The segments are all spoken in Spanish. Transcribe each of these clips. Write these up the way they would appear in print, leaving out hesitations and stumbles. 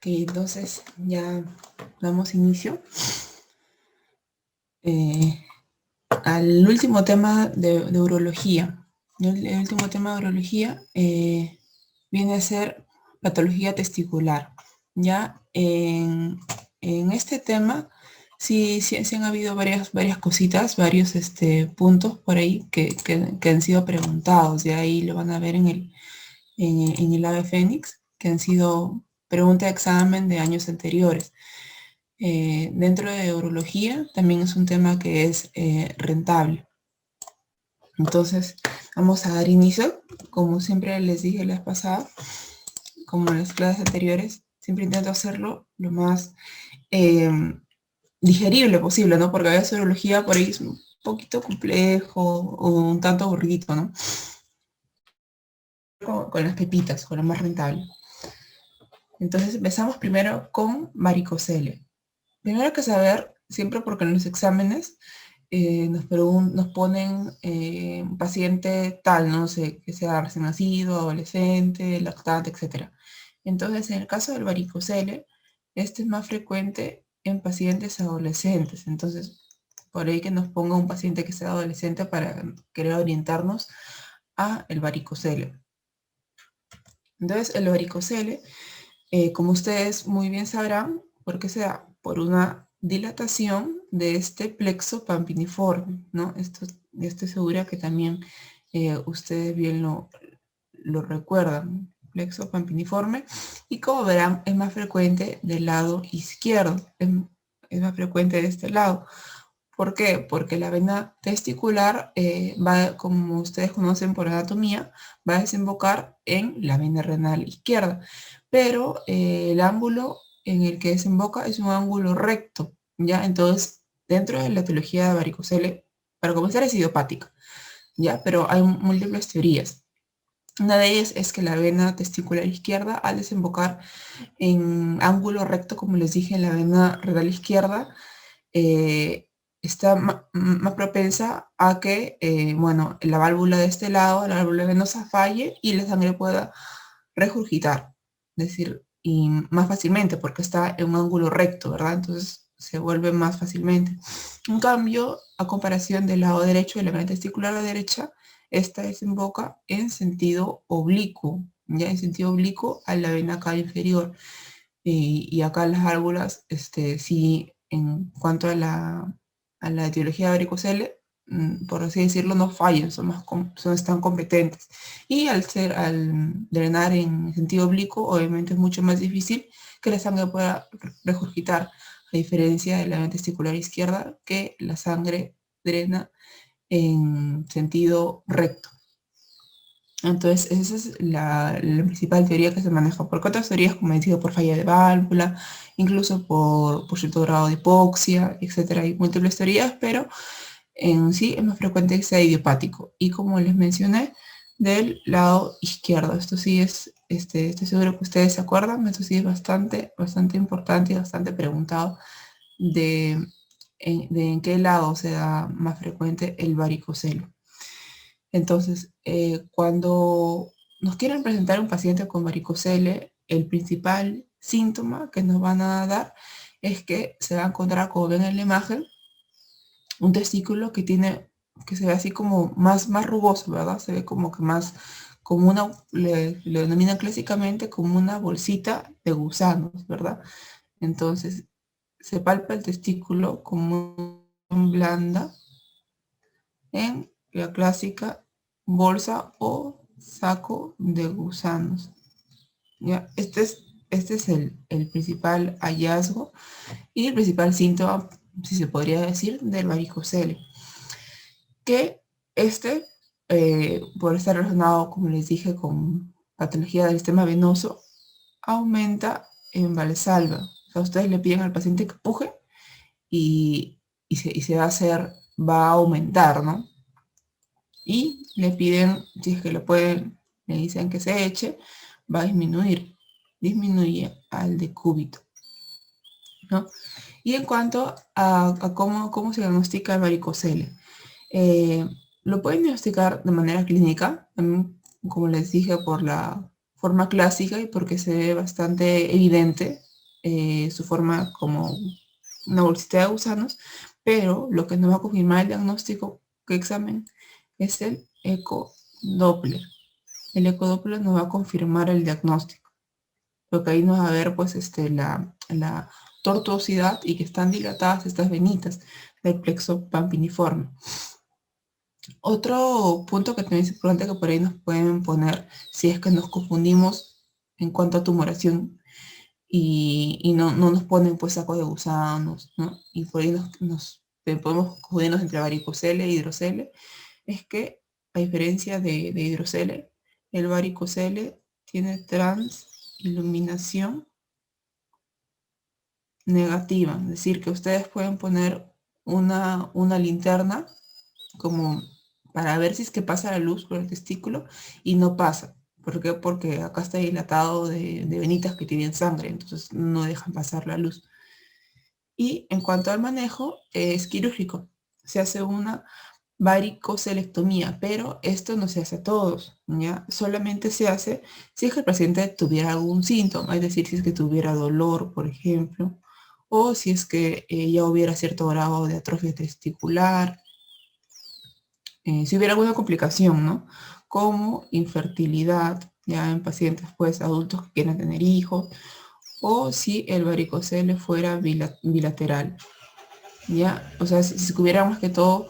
Entonces ya damos inicio al último tema de urología. El último tema de urología viene a ser patología testicular. Ya en este tema sí han habido varias cositas, varios puntos por ahí que han sido preguntados. Y ahí lo van a ver en el AVE Fénix, que han sido preguntas de examen de años anteriores. Dentro de urología también es un tema que es rentable. Entonces, vamos a dar inicio. Como siempre les dije la vez pasada, como en las clases anteriores, siempre intento hacerlo lo más digerible posible, ¿no? Porque a veces urología por ahí es un poquito complejo o un tanto aburrido, ¿no? Con las pepitas, con lo más rentable. Entonces, empezamos primero con varicocele. Primero hay que saber, siempre porque en los exámenes nos ponen un paciente tal, no sé, que sea recién nacido, adolescente, lactante, etc. Entonces, en el caso del varicocele, este es más frecuente en pacientes adolescentes. Entonces, por ahí que nos ponga un paciente que sea adolescente para querer orientarnos a el varicocele. Entonces, el varicocele, como ustedes muy bien sabrán, porque se da por una dilatación de este plexo pampiniforme, ¿no? Esto estoy segura que también ustedes bien lo recuerdan, plexo pampiniforme, y como verán es más frecuente del lado izquierdo, es más frecuente de este lado. ¿Por qué? Porque la vena testicular va, como ustedes conocen por anatomía, va a desembocar en la vena renal izquierda, pero el ángulo en el que desemboca es un ángulo recto, ¿ya? Entonces, dentro de la etiología de varicocele, para comenzar es idiopática, ¿ya? Pero hay múltiples teorías. Una de ellas es que la vena testicular izquierda, al desembocar en ángulo recto, como les dije, en la vena renal izquierda, está más propensa a que, bueno, la válvula de este lado, la válvula venosa falle y la sangre pueda regurgitar, es decir, y más fácilmente porque está en un ángulo recto, ¿verdad? Entonces se vuelve más fácilmente. En cambio, a comparación del lado derecho de la vena testicular a la derecha, esta desemboca en sentido oblicuo, ya en sentido oblicuo a la vena cava inferior. Y acá las válvulas, sí, en cuanto a la etiología de varicocele, por así decirlo, no fallan, están competentes. Y al drenar en sentido oblicuo, obviamente es mucho más difícil que la sangre pueda regurgitar, a diferencia de la vena testicular izquierda, que la sangre drena en sentido recto. Entonces, esa es la principal teoría que se maneja. Porque otras teorías, como he dicho, por falla de válvula, incluso por cierto grado de hipoxia, etcétera. Hay múltiples teorías, pero en sí es más frecuente que sea idiopático. Y como les mencioné, del lado izquierdo. Esto sí es, estoy seguro que ustedes se acuerdan, esto sí es bastante importante y bastante preguntado de en qué lado se da más frecuente el varicocele. Entonces, cuando nos quieren presentar un paciente con varicocele, el principal síntoma que nos van a dar es que se va a encontrar, como ven en la imagen, un testículo que se ve así como más rugoso, ¿verdad? Se ve como que más, como le denominan clásicamente como una bolsita de gusanos, ¿verdad? Entonces, se palpa el testículo como blanda en la clásica bolsa o saco de gusanos. ¿Ya? Este es el principal hallazgo y el principal síntoma, si se podría decir, del varicocele. Que por estar relacionado, como les dije, con patología del sistema venoso, aumenta en Valsalva. O sea, ustedes le piden al paciente que puje y se va a aumentar, ¿no? Y le piden, si es que le dicen que se eche, va a disminuye al decúbito, ¿no? Y en cuanto a cómo se diagnostica el varicocele, lo pueden diagnosticar de manera clínica, como les dije, por la forma clásica y porque se ve bastante evidente, su forma como una bolsita de gusanos, pero lo que nos va a confirmar el diagnóstico que examen es el ecodoppler. El ecodoppler nos va a confirmar el diagnóstico, porque ahí nos va a ver pues la tortuosidad y que están dilatadas estas venitas del plexo pampiniforme. Otro punto que también es importante que por ahí nos pueden poner si es que nos confundimos en cuanto a tumoración y no nos ponen pues sacos de gusanos, ¿no? Y por ahí nos podemos confundirnos entre varicocele e hidrocele, es que a diferencia de hidrocele, el varicocele tiene transiluminación negativa, es decir, que ustedes pueden poner una linterna como para ver si es que pasa la luz por el testículo y no pasa. ¿Por qué? Porque acá está dilatado de venitas que tienen sangre, entonces no dejan pasar la luz. Y en cuanto al manejo, es quirúrgico. Se hace una varicocelectomía, pero esto no se hace a todos, ¿ya? Solamente se hace si es que el paciente tuviera algún síntoma, es decir, si es que tuviera dolor, por ejemplo, o si es que ya hubiera cierto grado de atrofia testicular, si hubiera alguna complicación, ¿no? Como infertilidad, ya en pacientes pues adultos que quieran tener hijos, o si el varicocele fuera bilateral, ya, o sea, si hubiera más que todo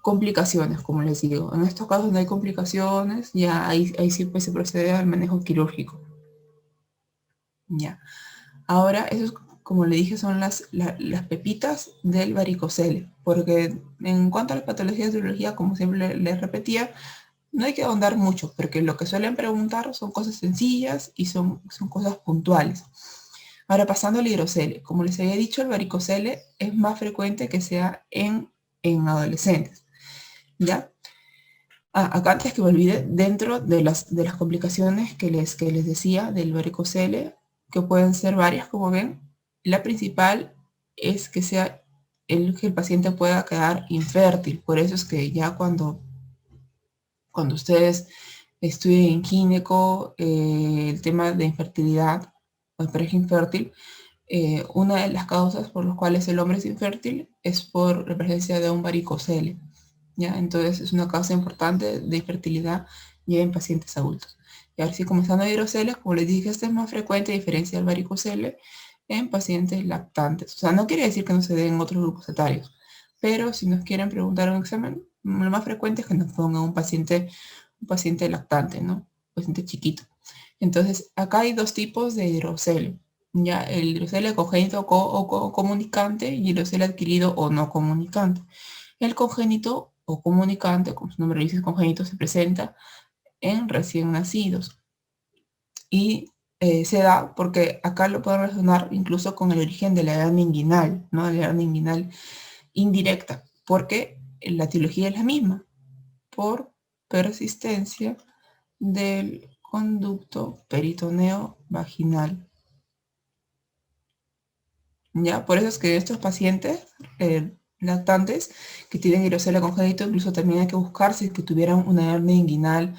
complicaciones, como les digo. En estos casos no hay complicaciones, ya ahí sí pues se procede al manejo quirúrgico, ya. Ahora, eso es, como le dije, son las pepitas del varicocele, porque en cuanto a las patologías de urología, como siempre les repetía, no hay que ahondar mucho, porque lo que suelen preguntar son cosas sencillas y son cosas puntuales. Ahora, pasando al hidrocele, como les había dicho, el varicocele es más frecuente que sea en adolescentes, ¿ya? Acá antes que me olvide, dentro de las complicaciones que les decía del varicocele, que pueden ser varias, como ven, la principal es que que el paciente pueda quedar infértil. Por eso es que ya cuando ustedes estudien en gineco, el tema de infertilidad o de pareja infértil, una de las causas por las cuales el hombre es infértil es por la presencia de un varicocele, ¿ya? Entonces es una causa importante de infertilidad ya en pacientes adultos. Y ahora sí, comenzando a hidrocele, como les dije, este es más frecuente a diferencia del varicocele en pacientes lactantes. O sea, no quiere decir que no se den en otros grupos etarios, pero si nos quieren preguntar un examen, lo más frecuente es que nos pongan un paciente lactante, ¿no? Un paciente chiquito. Entonces, acá hay dos tipos de hidrocele, ya el hidrocele congénito o comunicante y hidrocele adquirido o no comunicante. El congénito o comunicante, como su nombre dice, congénito, se presenta en recién nacidos y se da porque acá lo pueden relacionar incluso con el origen de la hernia inguinal, ¿no? La hernia inguinal indirecta, porque la etiología es la misma, por persistencia del conducto peritoneo vaginal. ¿Ya? Por eso es que estos pacientes lactantes que tienen hidrocele congénito, incluso también hay que buscar si es que tuvieran una hernia inguinal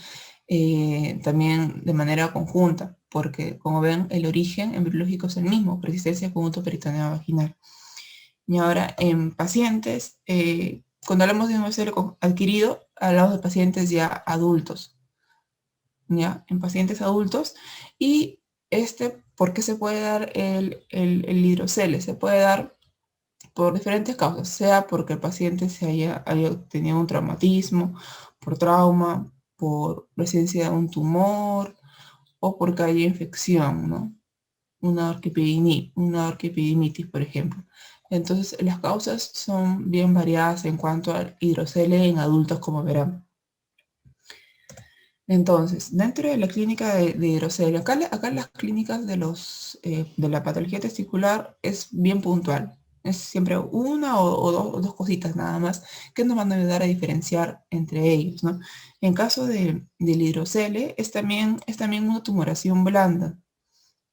también de manera conjunta, porque como ven, el origen embriológico es el mismo, persistencia del conducto peritoneo vaginal. Y ahora, en pacientes, cuando hablamos de un hidrocele adquirido, hablamos de pacientes ya adultos, ¿ya? En pacientes adultos. Y ¿por qué se puede dar el hidrocele? Se puede dar por diferentes causas, sea porque el paciente haya tenido un traumatismo, por trauma, por presencia de un tumor o porque haya infección, ¿no? Una orquiepididimitis, por ejemplo. Entonces, las causas son bien variadas en cuanto al hidrocele en adultos, como verán. Entonces, dentro de la clínica de hidrocele, acá las clínicas de la patología testicular es bien puntual. Es siempre una o dos cositas nada más que nos van a ayudar a diferenciar entre ellos, ¿no? En caso del hidrocele, es también una tumoración blanda.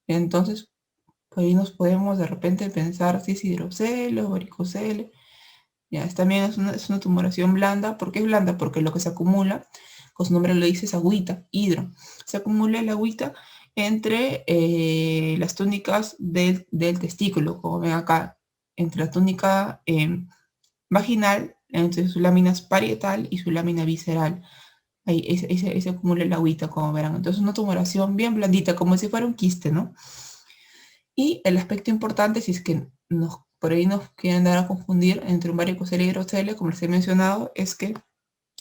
Entonces, por ahí nos podemos de repente pensar si es hidrocele o varicocele. Ya, también es una tumoración blanda. ¿Por qué es blanda? Porque lo que se acumula, como su nombre lo dice, es agüita, hidro. Se acumula el agüita entre las túnicas del testículo, como ven acá, entre la túnica vaginal, entre su lámina parietal y su lámina visceral. Ahí se acumula el agüita, como verán. Entonces, una tumoración bien blandita, como si fuera un quiste, ¿no? Y el aspecto importante, si es que por ahí nos quieren dar a confundir entre un varicocele y hidrocele, como les he mencionado, es que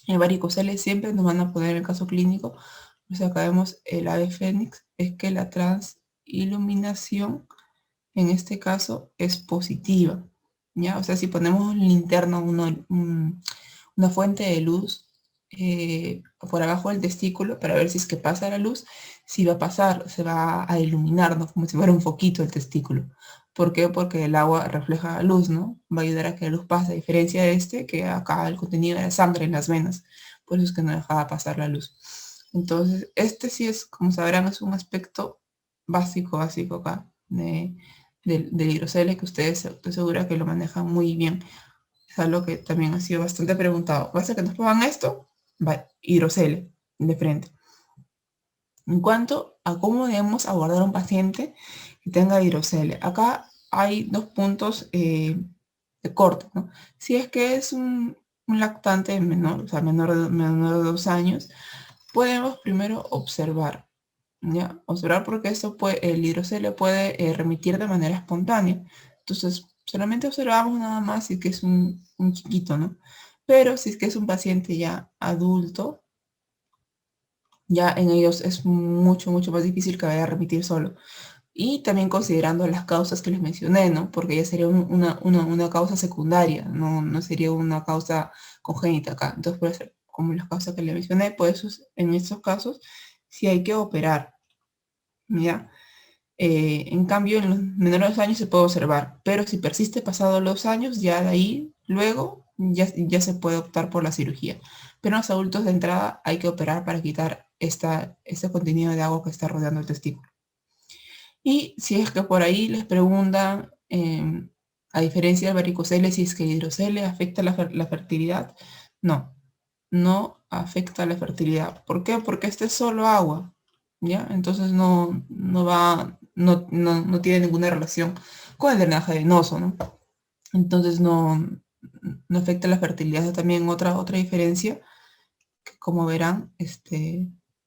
el varicocele siempre nos van a poner en el caso clínico, pues acá vemos el ave fénix, es que la transiluminación en este caso es positiva, ¿ya? O sea, si ponemos linterna, una fuente de luz por abajo del testículo para ver si es que pasa la luz, si va a pasar, se va a iluminar, ¿no? Como si fuera un foquito el testículo. ¿Por qué? Porque el agua refleja luz, ¿no? Va a ayudar a que la luz pase, a diferencia de este, que acá el contenido era sangre en las venas, por eso es que no dejaba pasar la luz. Entonces, este sí es, como sabrán, es un aspecto básico acá del hidrocele que ustedes estoy segura que lo manejan muy bien. Es algo que también ha sido bastante preguntado. ¿Basta que nos pongan esto? Va, hidrocele de frente. En cuanto a cómo debemos abordar a un paciente que tenga hidrocele, acá hay dos puntos de corte, ¿no? Si es que es un lactante menor, o sea, menor de 2 años, podemos primero observar, ¿ya? Observar porque el hidrocele puede remitir de manera espontánea. Entonces, solamente observamos nada más si es que es un chiquito, ¿no? Pero si es que es un paciente ya adulto, ya en ellos es mucho más difícil que vaya a remitir solo. Y también considerando las causas que les mencioné, ¿no? Porque ya sería una causa secundaria, no sería una causa congénita acá. Entonces, por eso, como las causas que les mencioné, pues en estos casos sí hay que operar, ¿ya? En cambio, en los menores de 2 años se puede observar, pero si persiste pasado los años, ya de ahí, luego, ya se puede optar por la cirugía. Pero en los adultos de entrada hay que operar para quitar este contenido de agua que está rodeando el testículo. Y si es que por ahí les preguntan, a diferencia del varicocele, si es que el hidrocele afecta la fertilidad, no afecta la fertilidad. ¿Por qué? Porque este es solo agua, ¿ya? Entonces no tiene ninguna relación con el drenaje venoso, ¿no? Entonces no afecta la fertilidad. También otra diferencia, que como verán,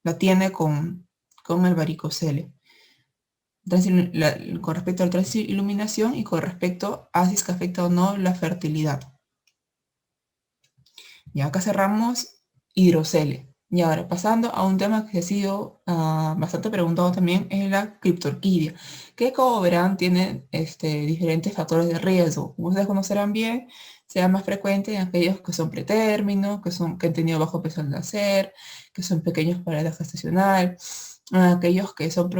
la tiene con el varicocele. Con respecto a la transiluminación y con respecto a si es que afecta o no la fertilidad. Y acá cerramos hidrocele. Y ahora, pasando a un tema que ha sido bastante preguntado también, es la criptorquidia, que como verán tiene diferentes factores de riesgo. Como ustedes conocerán bien, sea más frecuente en aquellos que son pretérmino, que han tenido bajo peso al nacer, que son pequeños para la edad gestacional, aquellos que son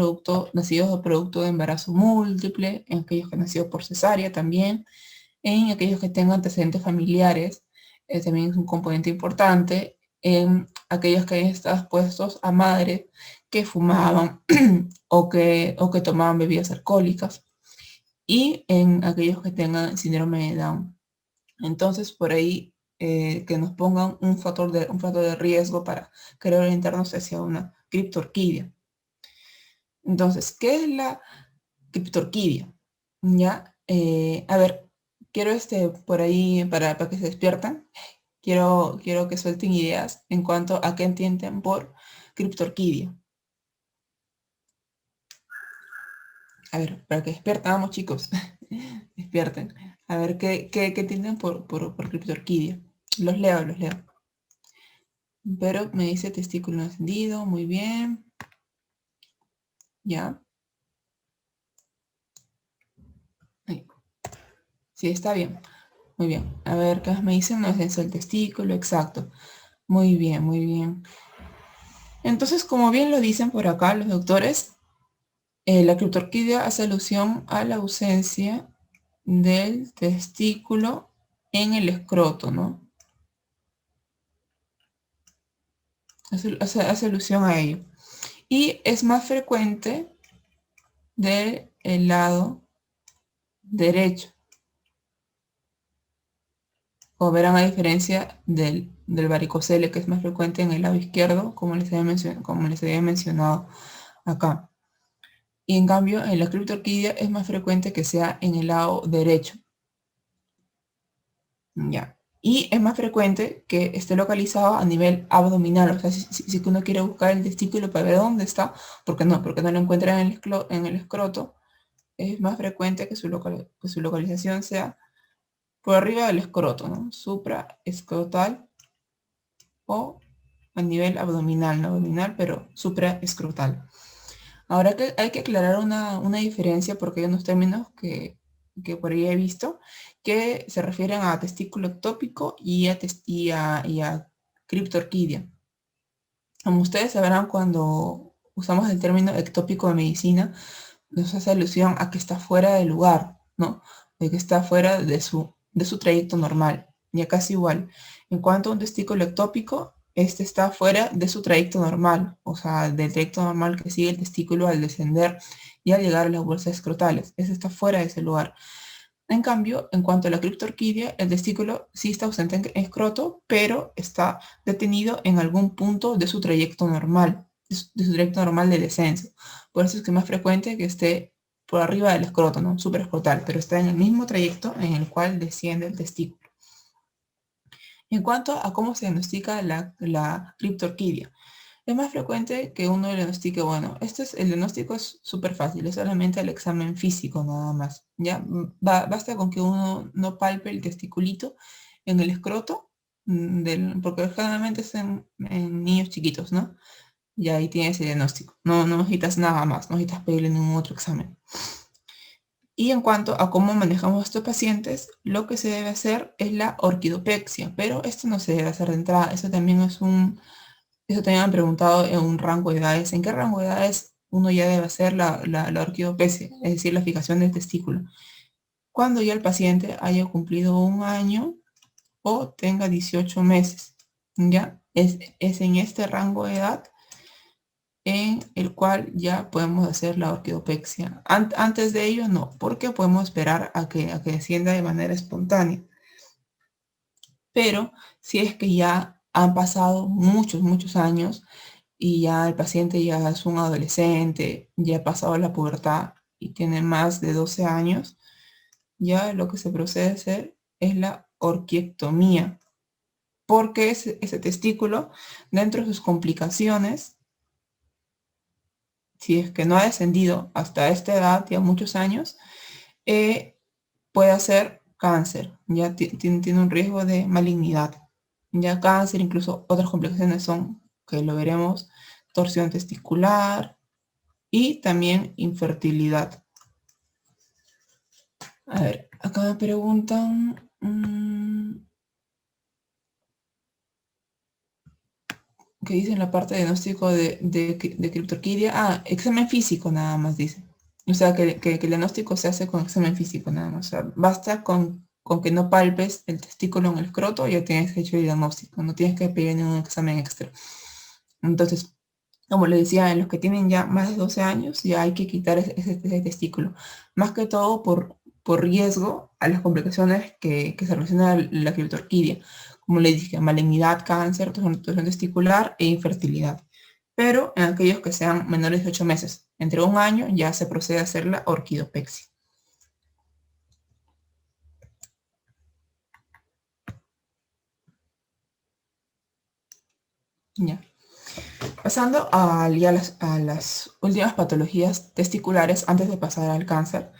nacidos de producto de embarazo múltiple, en aquellos que han nacido por cesárea también, en aquellos que tengan antecedentes familiares, también es un componente importante, en aquellos que hayan estado expuestos a madres que fumaban o que tomaban bebidas alcohólicas, y en aquellos que tengan síndrome de Down. Entonces, por ahí, que nos pongan un factor de riesgo para querer orientarnos hacia una criptorquidia. Entonces, ¿qué es la criptorquidia? ¿Ya? A ver, quiero por ahí, para que se despiertan, quiero que suelten ideas en cuanto a qué entienden por criptorquidia. A ver, para que despierten, vamos chicos, despierten. A ver, ¿qué entienden por criptorquidia? Los leo. Pero me dice testículo encendido, muy bien. Ya. Ahí. Sí, está bien. Muy bien. A ver, ¿qué más me dicen? No es eso el testículo, exacto. Muy bien, muy bien. Entonces, como bien lo dicen por acá los doctores, la criptorquidia hace alusión a la ausencia del testículo en el escroto, ¿no? Hace alusión a ello. Y es más frecuente del lado derecho. Como verán, a diferencia del varicocele, que es más frecuente en el lado izquierdo, como les había mencionado acá. Y en cambio, en la criptorquidia es más frecuente que sea en el lado derecho. Ya. Y es más frecuente que esté localizado a nivel abdominal. O sea, si uno quiere buscar el testículo para ver dónde está, porque no lo encuentra en el escroto, es más frecuente que que su localización sea por arriba del escroto, ¿no? Supraescrotal o a nivel abdominal, no abdominal, pero supraescrotal. Ahora que hay que aclarar una diferencia porque hay unos términos que por ahí he visto que se refieren a testículo ectópico y a criptorquidia. Como ustedes sabrán, cuando usamos el término ectópico en medicina, nos hace alusión a que está fuera de lugar, ¿no? De que está fuera de su trayecto normal. Y acá es igual. En cuanto a un testículo ectópico, este está fuera de su trayecto normal, o sea, del trayecto normal que sigue el testículo al descender y al llegar a las bolsas escrotales. Ese está fuera de ese lugar. En cambio, en cuanto a la criptorquidia, el testículo sí está ausente en escroto, pero está detenido en algún punto de su trayecto normal, de su trayecto normal de descenso. Por eso es que es más frecuente que esté por arriba del escroto, ¿no? Supraescrotal, pero está en el mismo trayecto en el cual desciende el testículo. En cuanto a cómo se diagnostica la criptorquidia, es más frecuente que uno diagnostique, bueno, el diagnóstico es súper fácil, es solamente el examen físico nada más, ¿ya? Basta con que uno no palpe el testiculito en el escroto, porque generalmente es en niños chiquitos, ¿no? Y ahí tienes el diagnóstico. No necesitas nada más, no necesitas pedirle ningún otro examen. Y en cuanto a cómo manejamos a estos pacientes, lo que se debe hacer es la orquidopexia, pero esto no se debe hacer de entrada, eso también eso también me han preguntado en un rango de edades. ¿En qué rango de edades uno ya debe hacer la orquidopecia, es decir, la fijación del testículo? Cuando ya el paciente haya cumplido un año o tenga 18 meses. ¿Ya? Es en este rango de edad en el cual ya podemos hacer la orquidopexia. Antes de ello, no, porque podemos esperar a que descienda de manera espontánea. Pero si es que ya han pasado muchos años, y ya el paciente ya es un adolescente, ya ha pasado la pubertad y tiene más de 12 años, ya lo que se procede a hacer es la orquiectomía, porque ese testículo, dentro de sus complicaciones, si es que no ha descendido hasta esta edad, ya muchos años, puede hacer cáncer, ya tiene un riesgo de malignidad. Ya cáncer, incluso otras complicaciones son, que lo veremos, torsión testicular, y también infertilidad. A ver, acá me preguntan, ¿qué dice en la parte de diagnóstico de criptorquidia? Ah, examen físico nada más dice. O sea, que el diagnóstico se hace con examen físico nada más. O sea, basta con que no palpes el testículo en el escroto y ya tienes hecho el diagnóstico. No tienes que pedir ningún examen extra. Entonces, como le decía, en los que tienen ya más de 12 años, ya hay que quitar ese testículo. Más que todo por riesgo a las complicaciones que se relacionan a la criptorquidia. Como le dije, malignidad, cáncer, torsión testicular e infertilidad. Pero en aquellos que sean menores de 8 meses, entre un año, ya se procede a hacer la orquidopexia. Ya. Pasando a las últimas patologías testiculares antes de pasar al cáncer,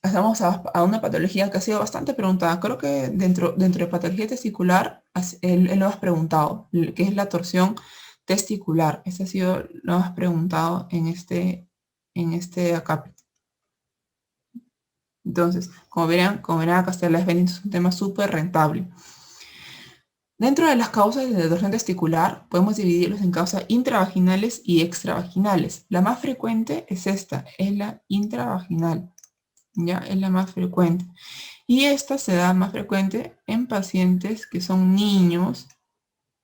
pasamos a una patología que ha sido bastante preguntada. Creo que dentro de patología testicular, él lo has preguntado, que es la torsión testicular. Este ha sido lo más preguntado en este acá. Entonces, como verán acá está la es un tema súper rentable. Dentro de las causas de torsión testicular, podemos dividirlos en causas intravaginales y extravaginales. La más frecuente es esta, es la intravaginal. Ya es la más frecuente. Y esta se da más frecuente en pacientes que son niños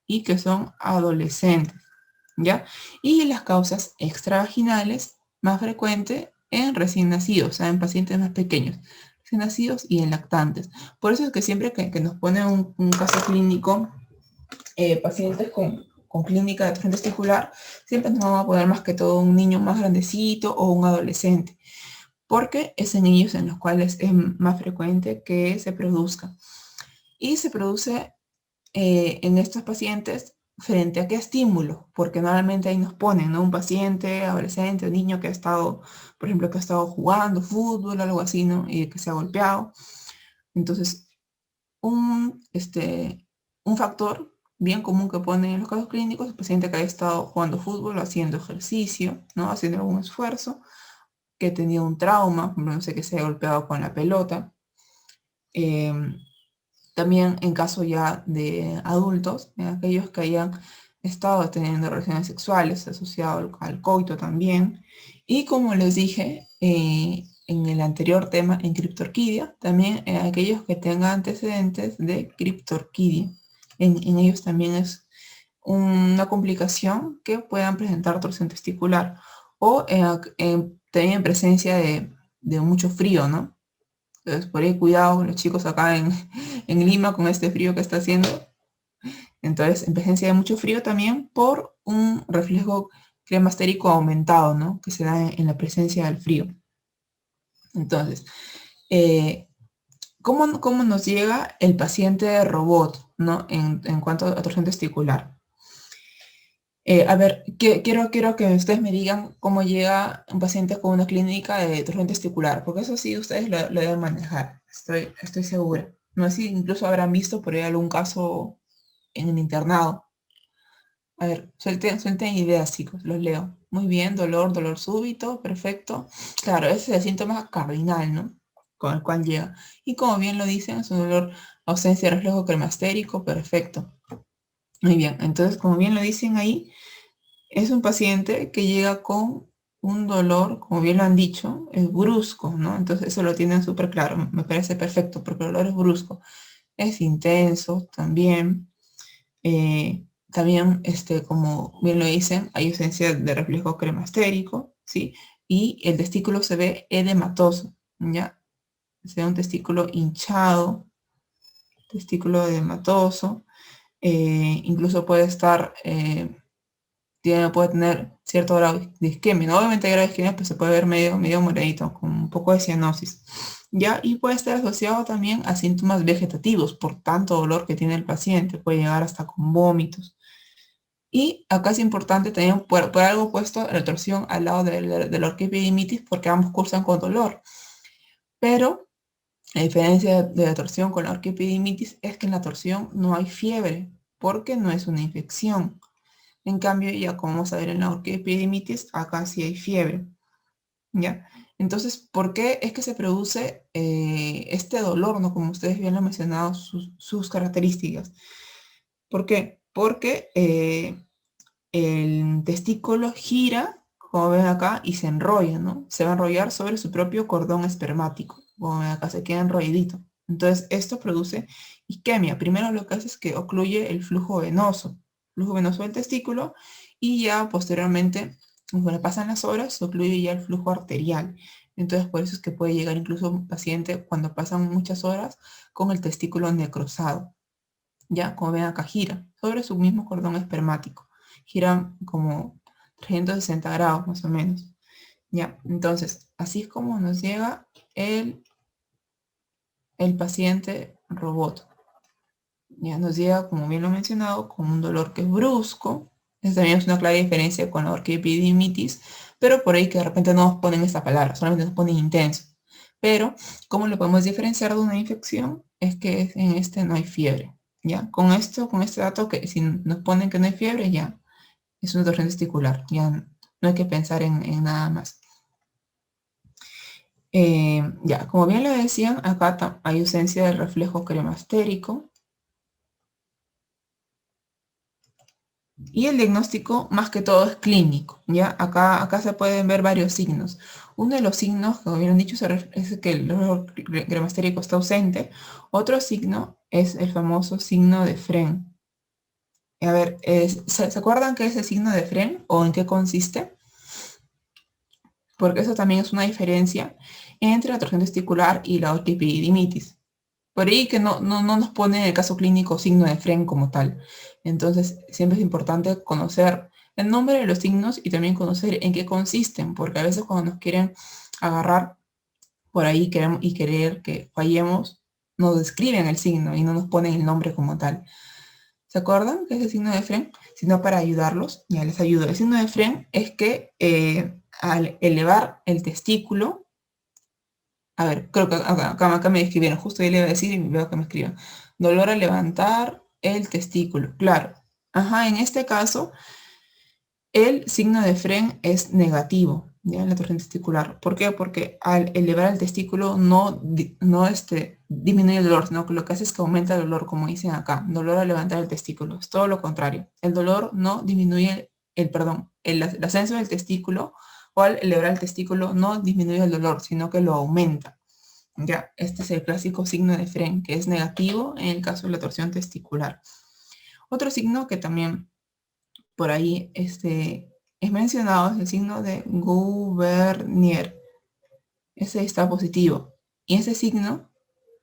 y que son adolescentes, ¿ya? Y las causas extravaginales más frecuente en recién nacidos, o sea, en pacientes más pequeños, recién nacidos y en lactantes. Por eso es que siempre que nos pone un caso clínico, pacientes con clínica de torsión testicular, siempre nos vamos a poner más que todo un niño más grandecito o un adolescente, porque es en niños en los cuales es más frecuente que se produzca. Y se produce en estos pacientes frente a qué estímulo, porque normalmente ahí nos ponen, ¿no? Un paciente, adolescente, un niño que ha estado, por ejemplo, que ha estado jugando fútbol, algo así, ¿no? Y que se ha golpeado. Entonces, un factor bien común que ponen en los casos clínicos, el paciente que haya estado jugando fútbol o haciendo ejercicio, ¿no? Haciendo algún esfuerzo, que tenía un trauma, no sé, que se haya golpeado con la pelota. También en caso ya de adultos, aquellos que hayan estado teniendo relaciones sexuales asociado al coito también. Y como les dije en el anterior tema, en criptorquidia, también aquellos que tengan antecedentes de criptorquidia. En ellos también es una complicación que puedan presentar torsión testicular o también en presencia de mucho frío, ¿no? Entonces, por ahí cuidado con los chicos acá en Lima con este frío que está haciendo. Entonces, en presencia de mucho frío también por un reflejo cremasterico aumentado, ¿no? Que se da en la presencia del frío. Entonces, ¿cómo nos llega el paciente robot, ¿no? En cuanto a torsión testicular. A ver, quiero que ustedes me digan cómo llega un paciente con una clínica de torsión testicular, porque eso sí ustedes lo deben manejar, estoy segura. No sé si incluso habrán visto por ahí algún caso en el internado. A ver, suelten ideas, chicos, los leo. Muy bien, dolor súbito, perfecto. Claro, ese es el síntoma cardinal, ¿no? Con el cual llega. Y como bien lo dicen, es un dolor, ausencia de reflejo cremastérico, perfecto. Muy bien, entonces, como bien lo dicen ahí, es un paciente que llega con un dolor, como bien lo han dicho, es brusco, ¿no? Entonces eso lo tienen súper claro, me parece perfecto, porque el dolor es brusco, es intenso también. También, como bien lo dicen, hay ausencia de reflejo cremastérico, ¿sí? Y el testículo se ve edematoso, ¿ya? Se ve un testículo hinchado, testículo edematoso, incluso puede estar puede tener cierto grado de isquemia, ¿no? Obviamente hay grado de isquemia, pues se puede ver medio moradito, con un poco de cianosis, ¿ya? Y puede estar asociado también a síntomas vegetativos, por tanto dolor que tiene el paciente, puede llegar hasta con vómitos. Y acá es importante también, por algo puesto la torsión al lado de la orquiepididimitis, porque ambos cursan con dolor. Pero la diferencia de la torsión con la orquiepididimitis es que en la torsión no hay fiebre, porque no es una infección. En cambio, ya como vamos a ver en la orquiepididimitis, acá sí hay fiebre, ¿ya? Entonces, ¿por qué es que se produce este dolor, ¿no? Como ustedes bien lo han mencionado, sus características. ¿Por qué? Porque el testículo gira, como ven acá, y se enrolla, ¿no? Se va a enrollar sobre su propio cordón espermático, como ven acá, se queda enrolladito. Entonces, esto produce isquemia. Primero lo que hace es que ocluye el flujo venoso del testículo, y ya posteriormente, cuando pasan las horas, se ocluye ya el flujo arterial. Entonces, por eso es que puede llegar incluso un paciente cuando pasan muchas horas con el testículo necrosado. Ya, como ven acá, gira sobre su mismo cordón espermático. Gira como 360 grados más o menos. Ya, entonces, así es como nos llega el paciente robot. Ya nos llega, como bien lo he mencionado, con un dolor que es brusco. Esa también es una clara diferencia con la orquiepididimitis, pero por ahí que de repente no nos ponen esta palabra, solamente nos ponen intenso. Pero, ¿cómo lo podemos diferenciar de una infección? Es que en este no hay fiebre. ¿Ya? Con este dato, que si nos ponen que no hay fiebre, ya es una torsión testicular. Ya no hay que pensar en nada más. Ya, como bien lo decían, acá hay ausencia del reflejo cremastérico. Y el diagnóstico, más que todo, es clínico, ¿ya? Acá se pueden ver varios signos. Uno de los signos, como bien han dicho, es que el reflejo cremastérico está ausente. Otro signo es el famoso signo de Fren. A ver, ¿se acuerdan qué es el signo de Fren o en qué consiste? Porque eso también es una diferencia entre la torsión testicular y la orquiepididimitis. Por ahí que no nos pone en el caso clínico signo de Fren como tal, Entonces, siempre es importante conocer el nombre de los signos y también conocer en qué consisten, porque a veces cuando nos quieren agarrar por ahí queremos, y querer que fallemos, nos describen el signo y no nos ponen el nombre como tal. ¿Se acuerdan que es el signo de Fren? Sino para ayudarlos, ya les ayudo. El signo de Fren es que al elevar el testículo, a ver, creo que acá me escribieron, justo yo le iba a decir y veo que me escriban. Dolor al levantar el testículo, claro. Ajá, en este caso, el signo de Fren es negativo, ¿ya? En la torsión testicular. ¿Por qué? Porque al elevar el testículo no disminuye el dolor, sino que lo que hace es que aumenta el dolor, como dicen acá. Dolor al levantar el testículo. Es todo lo contrario. El dolor no disminuye el ascenso del testículo o al elevar el testículo no disminuye el dolor, sino que lo aumenta. Ya, este es el clásico signo de Fren, que es negativo en el caso de la torsión testicular. Otro signo que también por ahí es mencionado es el signo de Gubernier. Ese está positivo. Y ese signo,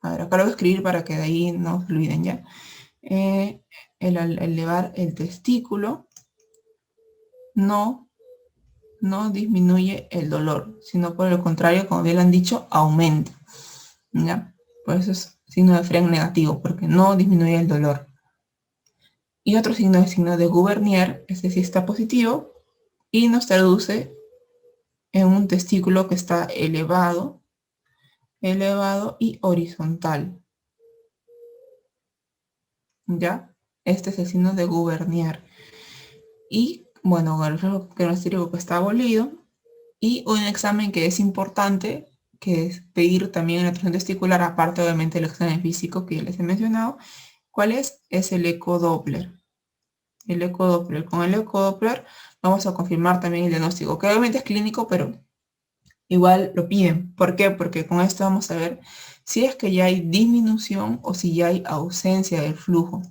a ver, acá lo voy a escribir para que de ahí no se olviden ya. Al elevar el testículo no disminuye el dolor, sino por el contrario, como bien lo han dicho, aumenta. ¿Ya? Por eso es signo de Fren negativo, porque no disminuye el dolor. Y otro signo es el signo de Gubernier, ese sí está positivo, y nos traduce en un testículo que está elevado y horizontal. ¿Ya? Este es el signo de Gubernier. Y, bueno, el reflejo cronostérico que está abolido. Y un examen que es importante, que es pedir también en la torsión testicular, aparte obviamente del examen físico que ya les he mencionado. ¿Cuál es? Es el ecodoppler. El ecodoppler. Con el ecodoppler vamos a confirmar también el diagnóstico, que obviamente es clínico, pero igual lo piden. ¿Por qué? Porque con esto vamos a ver si es que ya hay disminución o si ya hay ausencia del flujo.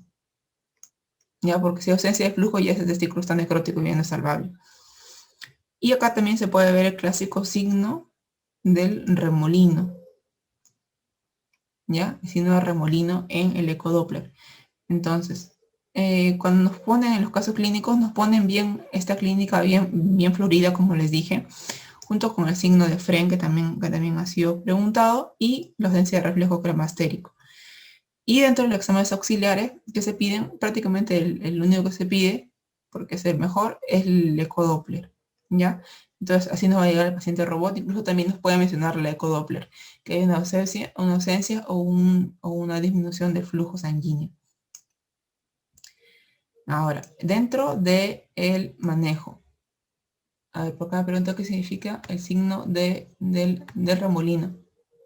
¿Ya? Porque si hay ausencia de flujo ya ese testículo está necrótico y ya no es salvable. Y acá también se puede ver el clásico signo del remolino. ¿Ya? El signo de remolino en el ecodoppler. Entonces, cuando nos ponen en los casos clínicos, nos ponen bien esta clínica bien florida, como les dije, junto con el signo de Fren, que también ha sido preguntado, y la ausencia de reflejo cremastérico. Y dentro de los exámenes auxiliares que se piden, prácticamente el único que se pide, porque es el mejor, es el ecodoppler, ¿ya? Entonces, así nos va a llegar el paciente robot. Incluso también nos puede mencionar la ecodoppler, que hay una ausencia o una disminución del flujo sanguíneo. Ahora, dentro del manejo, a ver, por acá me pregunta qué significa el signo del remolino.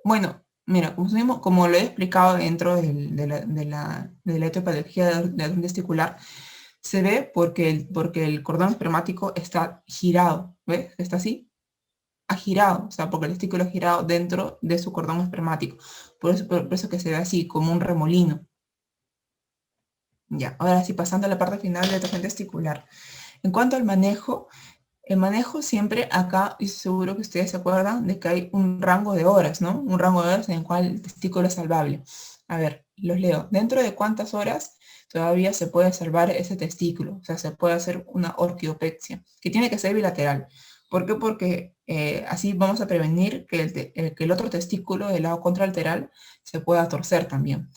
Bueno, mira, como lo he explicado dentro de la etiopatología de la testicular, se ve porque el cordón espermático está girado, ¿ves? Está así, ha girado, o sea, porque el testículo ha girado dentro de su cordón espermático. Por eso que se ve así, como un remolino. Ya, ahora sí, pasando a la parte final de la torsión testicular. En cuanto al manejo, el manejo siempre acá, y seguro que ustedes se acuerdan de que hay un rango de horas, ¿no? Un rango de horas en el cual el testículo es salvable. A ver, los leo. ¿Dentro de cuántas horas todavía se puede salvar ese testículo? O sea, se puede hacer una orquiopexia, que tiene que ser bilateral. ¿Por qué? Porque así vamos a prevenir que el otro testículo del lado contralateral se pueda torcer también.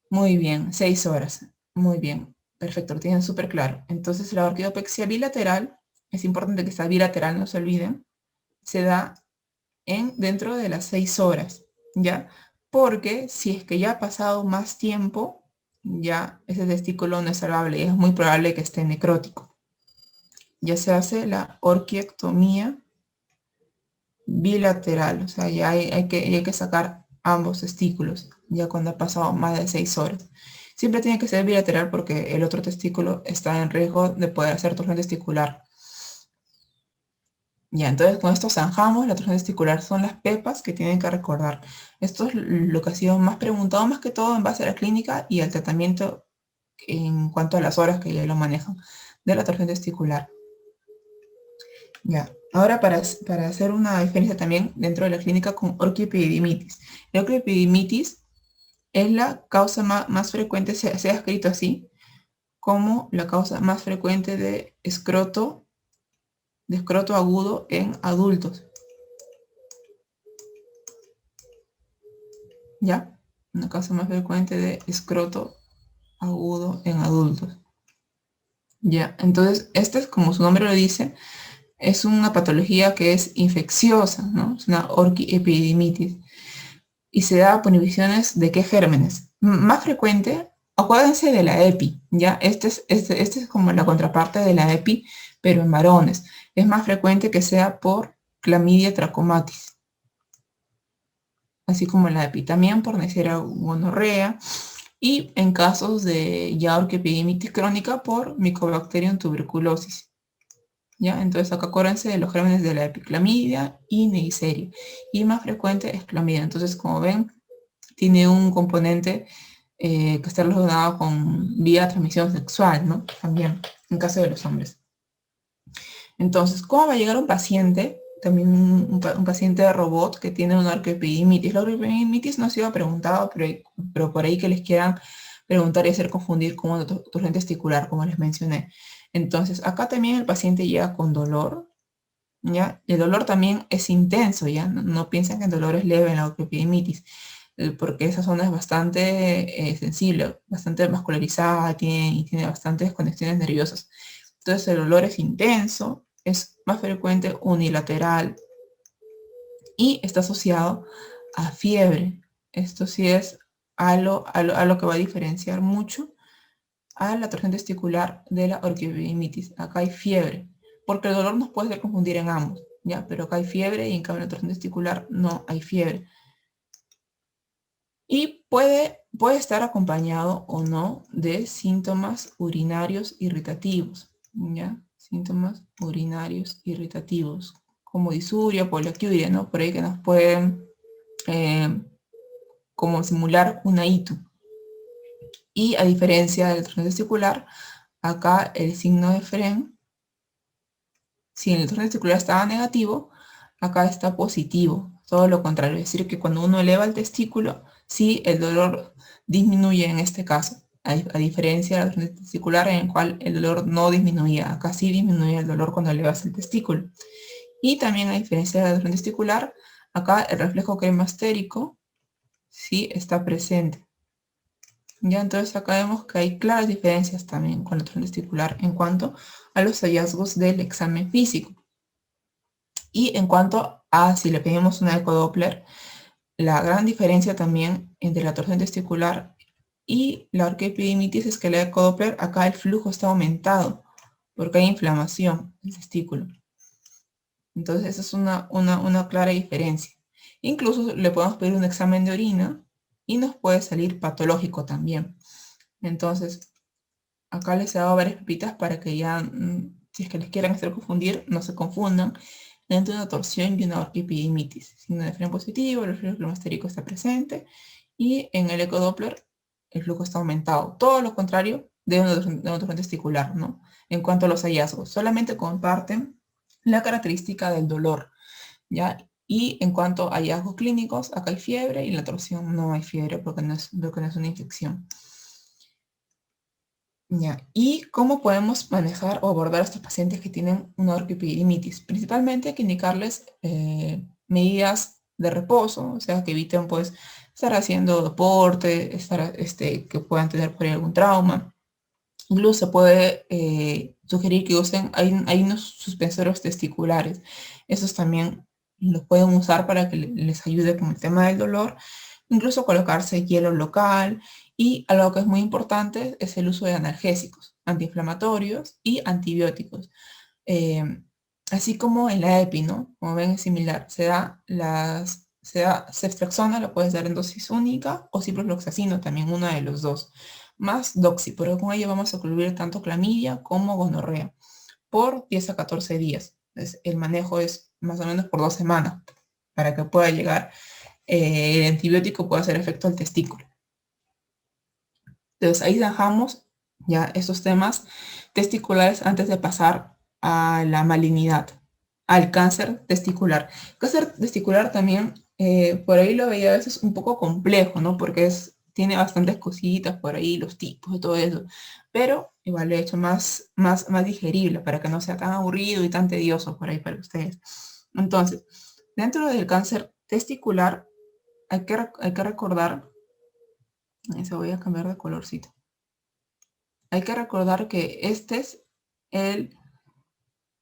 Muy bien, 6 horas. Muy bien, perfecto, lo tienen súper claro. Entonces, la orquidopexia bilateral, es importante que sea bilateral, no se olviden, se da dentro de las 6 horas, ¿ya? Porque si es que ya ha pasado más tiempo, ya ese testículo no es salvable y es muy probable que esté necrótico. Ya se hace la orquiectomía bilateral, o sea, ya hay que sacar ambos testículos, ya cuando ha pasado más de 6 horas. Siempre tiene que ser bilateral porque el otro testículo está en riesgo de poder hacer torsión testicular. Ya, entonces con esto zanjamos la torsión testicular. Son las pepas que tienen que recordar. Esto es lo que ha sido más preguntado, más que todo en base a la clínica y al tratamiento en cuanto a las horas que ya lo manejan de la torsión testicular. Ya, ahora para hacer una diferencia también dentro de la clínica con orquiepididimitis. La orquiepididimitis es la causa más frecuente, se ha escrito así, como la causa más frecuente de escroto agudo en adultos. ¿Ya? Una causa más frecuente de escroto agudo en adultos. ¿Ya? Entonces, este es, como su nombre lo dice, es una patología que es infecciosa, ¿no? Es una orquiepididimitis. Y se da por inhibiciones de qué gérmenes. Más frecuente, acuérdense de la EPI, ¿ya? Este es como la contraparte de la EPI, pero en varones. Es más frecuente que sea por clamidia trachomatis, así como la EPI. También por Neisseria gonorrea, y en casos de ya orquiepididimitis crónica por Mycobacterium tuberculosis. ¿Ya? Entonces acá acuérdense de los gérmenes de la epiclamidia y Neisseria. Y más frecuente es clamidia. Entonces, como ven, tiene un componente que está relacionado con vía de transmisión sexual, ¿no? También, en caso de los hombres. Entonces, ¿cómo va a llegar un paciente? También un paciente de robot que tiene una orquiepididimitis. La orquiepididimitis no ha sido preguntado, pero por ahí que les quieran preguntar y hacer confundir con una torsión testicular, como les mencioné. Entonces, acá también el paciente llega con dolor, ¿ya? El dolor también es intenso, ¿ya? No piensen que el dolor es leve en la orquiepididimitis, porque esa zona es bastante sensible, bastante vascularizada, y tiene bastantes conexiones nerviosas. Entonces el dolor es intenso, es más frecuente unilateral y está asociado a fiebre. Esto sí es a lo que va a diferenciar mucho a la torsión testicular de la orquiepididimitis. Acá hay fiebre, porque el dolor nos puede hacer confundir en ambos, ¿ya? Pero acá hay fiebre y en cambio en la torsión testicular no hay fiebre. Y puede estar acompañado o no de síntomas urinarios irritativos, ¿ya? Síntomas urinarios irritativos, como disuria, poliaquiuria, ¿no? Por ahí que nos pueden como simular una ITU. Y a diferencia del torsión testicular, acá el signo de Fren, si en el torsión testicular estaba negativo, acá está positivo. Todo lo contrario, es decir, que cuando uno eleva el testículo, sí, el dolor disminuye en este caso, a diferencia del torsión testicular en el cual el dolor no disminuía. Acá sí disminuye el dolor cuando elevas el testículo. Y también a diferencia del torsión testicular, acá el reflejo cremastérico sí está presente. Ya, entonces acá vemos que hay claras diferencias también con la torsión testicular en cuanto a los hallazgos del examen físico. Y en cuanto a si le pedimos una ecodoppler, la gran diferencia también entre la torsión testicular y la orquiepididimitis es que la ecodoppler acá el flujo está aumentado porque hay inflamación del testículo. Entonces esa es una clara diferencia. Incluso le podemos pedir un examen de orina y nos puede salir patológico también. Entonces, acá les he dado varias pepitas para que ya, si es que les quieren hacer confundir, no se confundan entre una torsión y una orquiepididimitis. Signo de Fren positivo, el reflejo cremastérico está presente y en el ecodoppler el flujo está aumentado. Todo lo contrario de una torsión testicular, ¿no? En cuanto a los hallazgos, solamente comparten la característica del dolor, ¿ya? Y en cuanto a hallazgos clínicos, acá hay fiebre y en la torsión no hay fiebre porque no es una infección. Ya. ¿Y cómo podemos manejar o abordar a estos pacientes que tienen una orquiepididimitis? Principalmente hay que indicarles medidas de reposo, o sea, que eviten pues estar haciendo deporte, que puedan tener por ahí algún trauma. Incluso se puede sugerir que usen, hay unos suspensores testiculares. Esos también los pueden usar para que les ayude con el tema del dolor. Incluso colocarse hielo local. Y algo que es muy importante es el uso de analgésicos, antiinflamatorios y antibióticos. Eh, Así como en la EPI, ¿no? Como ven es similar. Se da ceftriaxona, lo puedes dar en dosis única, o ciprofloxacino, también una de los dos más doxi, pero con ello vamos a cubrir tanto clamidia como gonorrea por 10 a 14 días. Entonces, el manejo es más o menos por 2 semanas para que pueda llegar, el antibiótico pueda hacer efecto al testículo. Entonces ahí dejamos ya estos temas testiculares antes de pasar a la malignidad, al cáncer testicular. Cáncer testicular también, por ahí lo veía a veces un poco complejo, ¿no? Porque tiene bastantes cositas por ahí, los tipos y todo eso, pero igual lo he hecho más digerible para que no sea tan aburrido y tan tedioso por ahí para ustedes. Entonces, dentro del cáncer testicular, hay que recordar, se voy a cambiar de colorcito, hay que recordar que este es el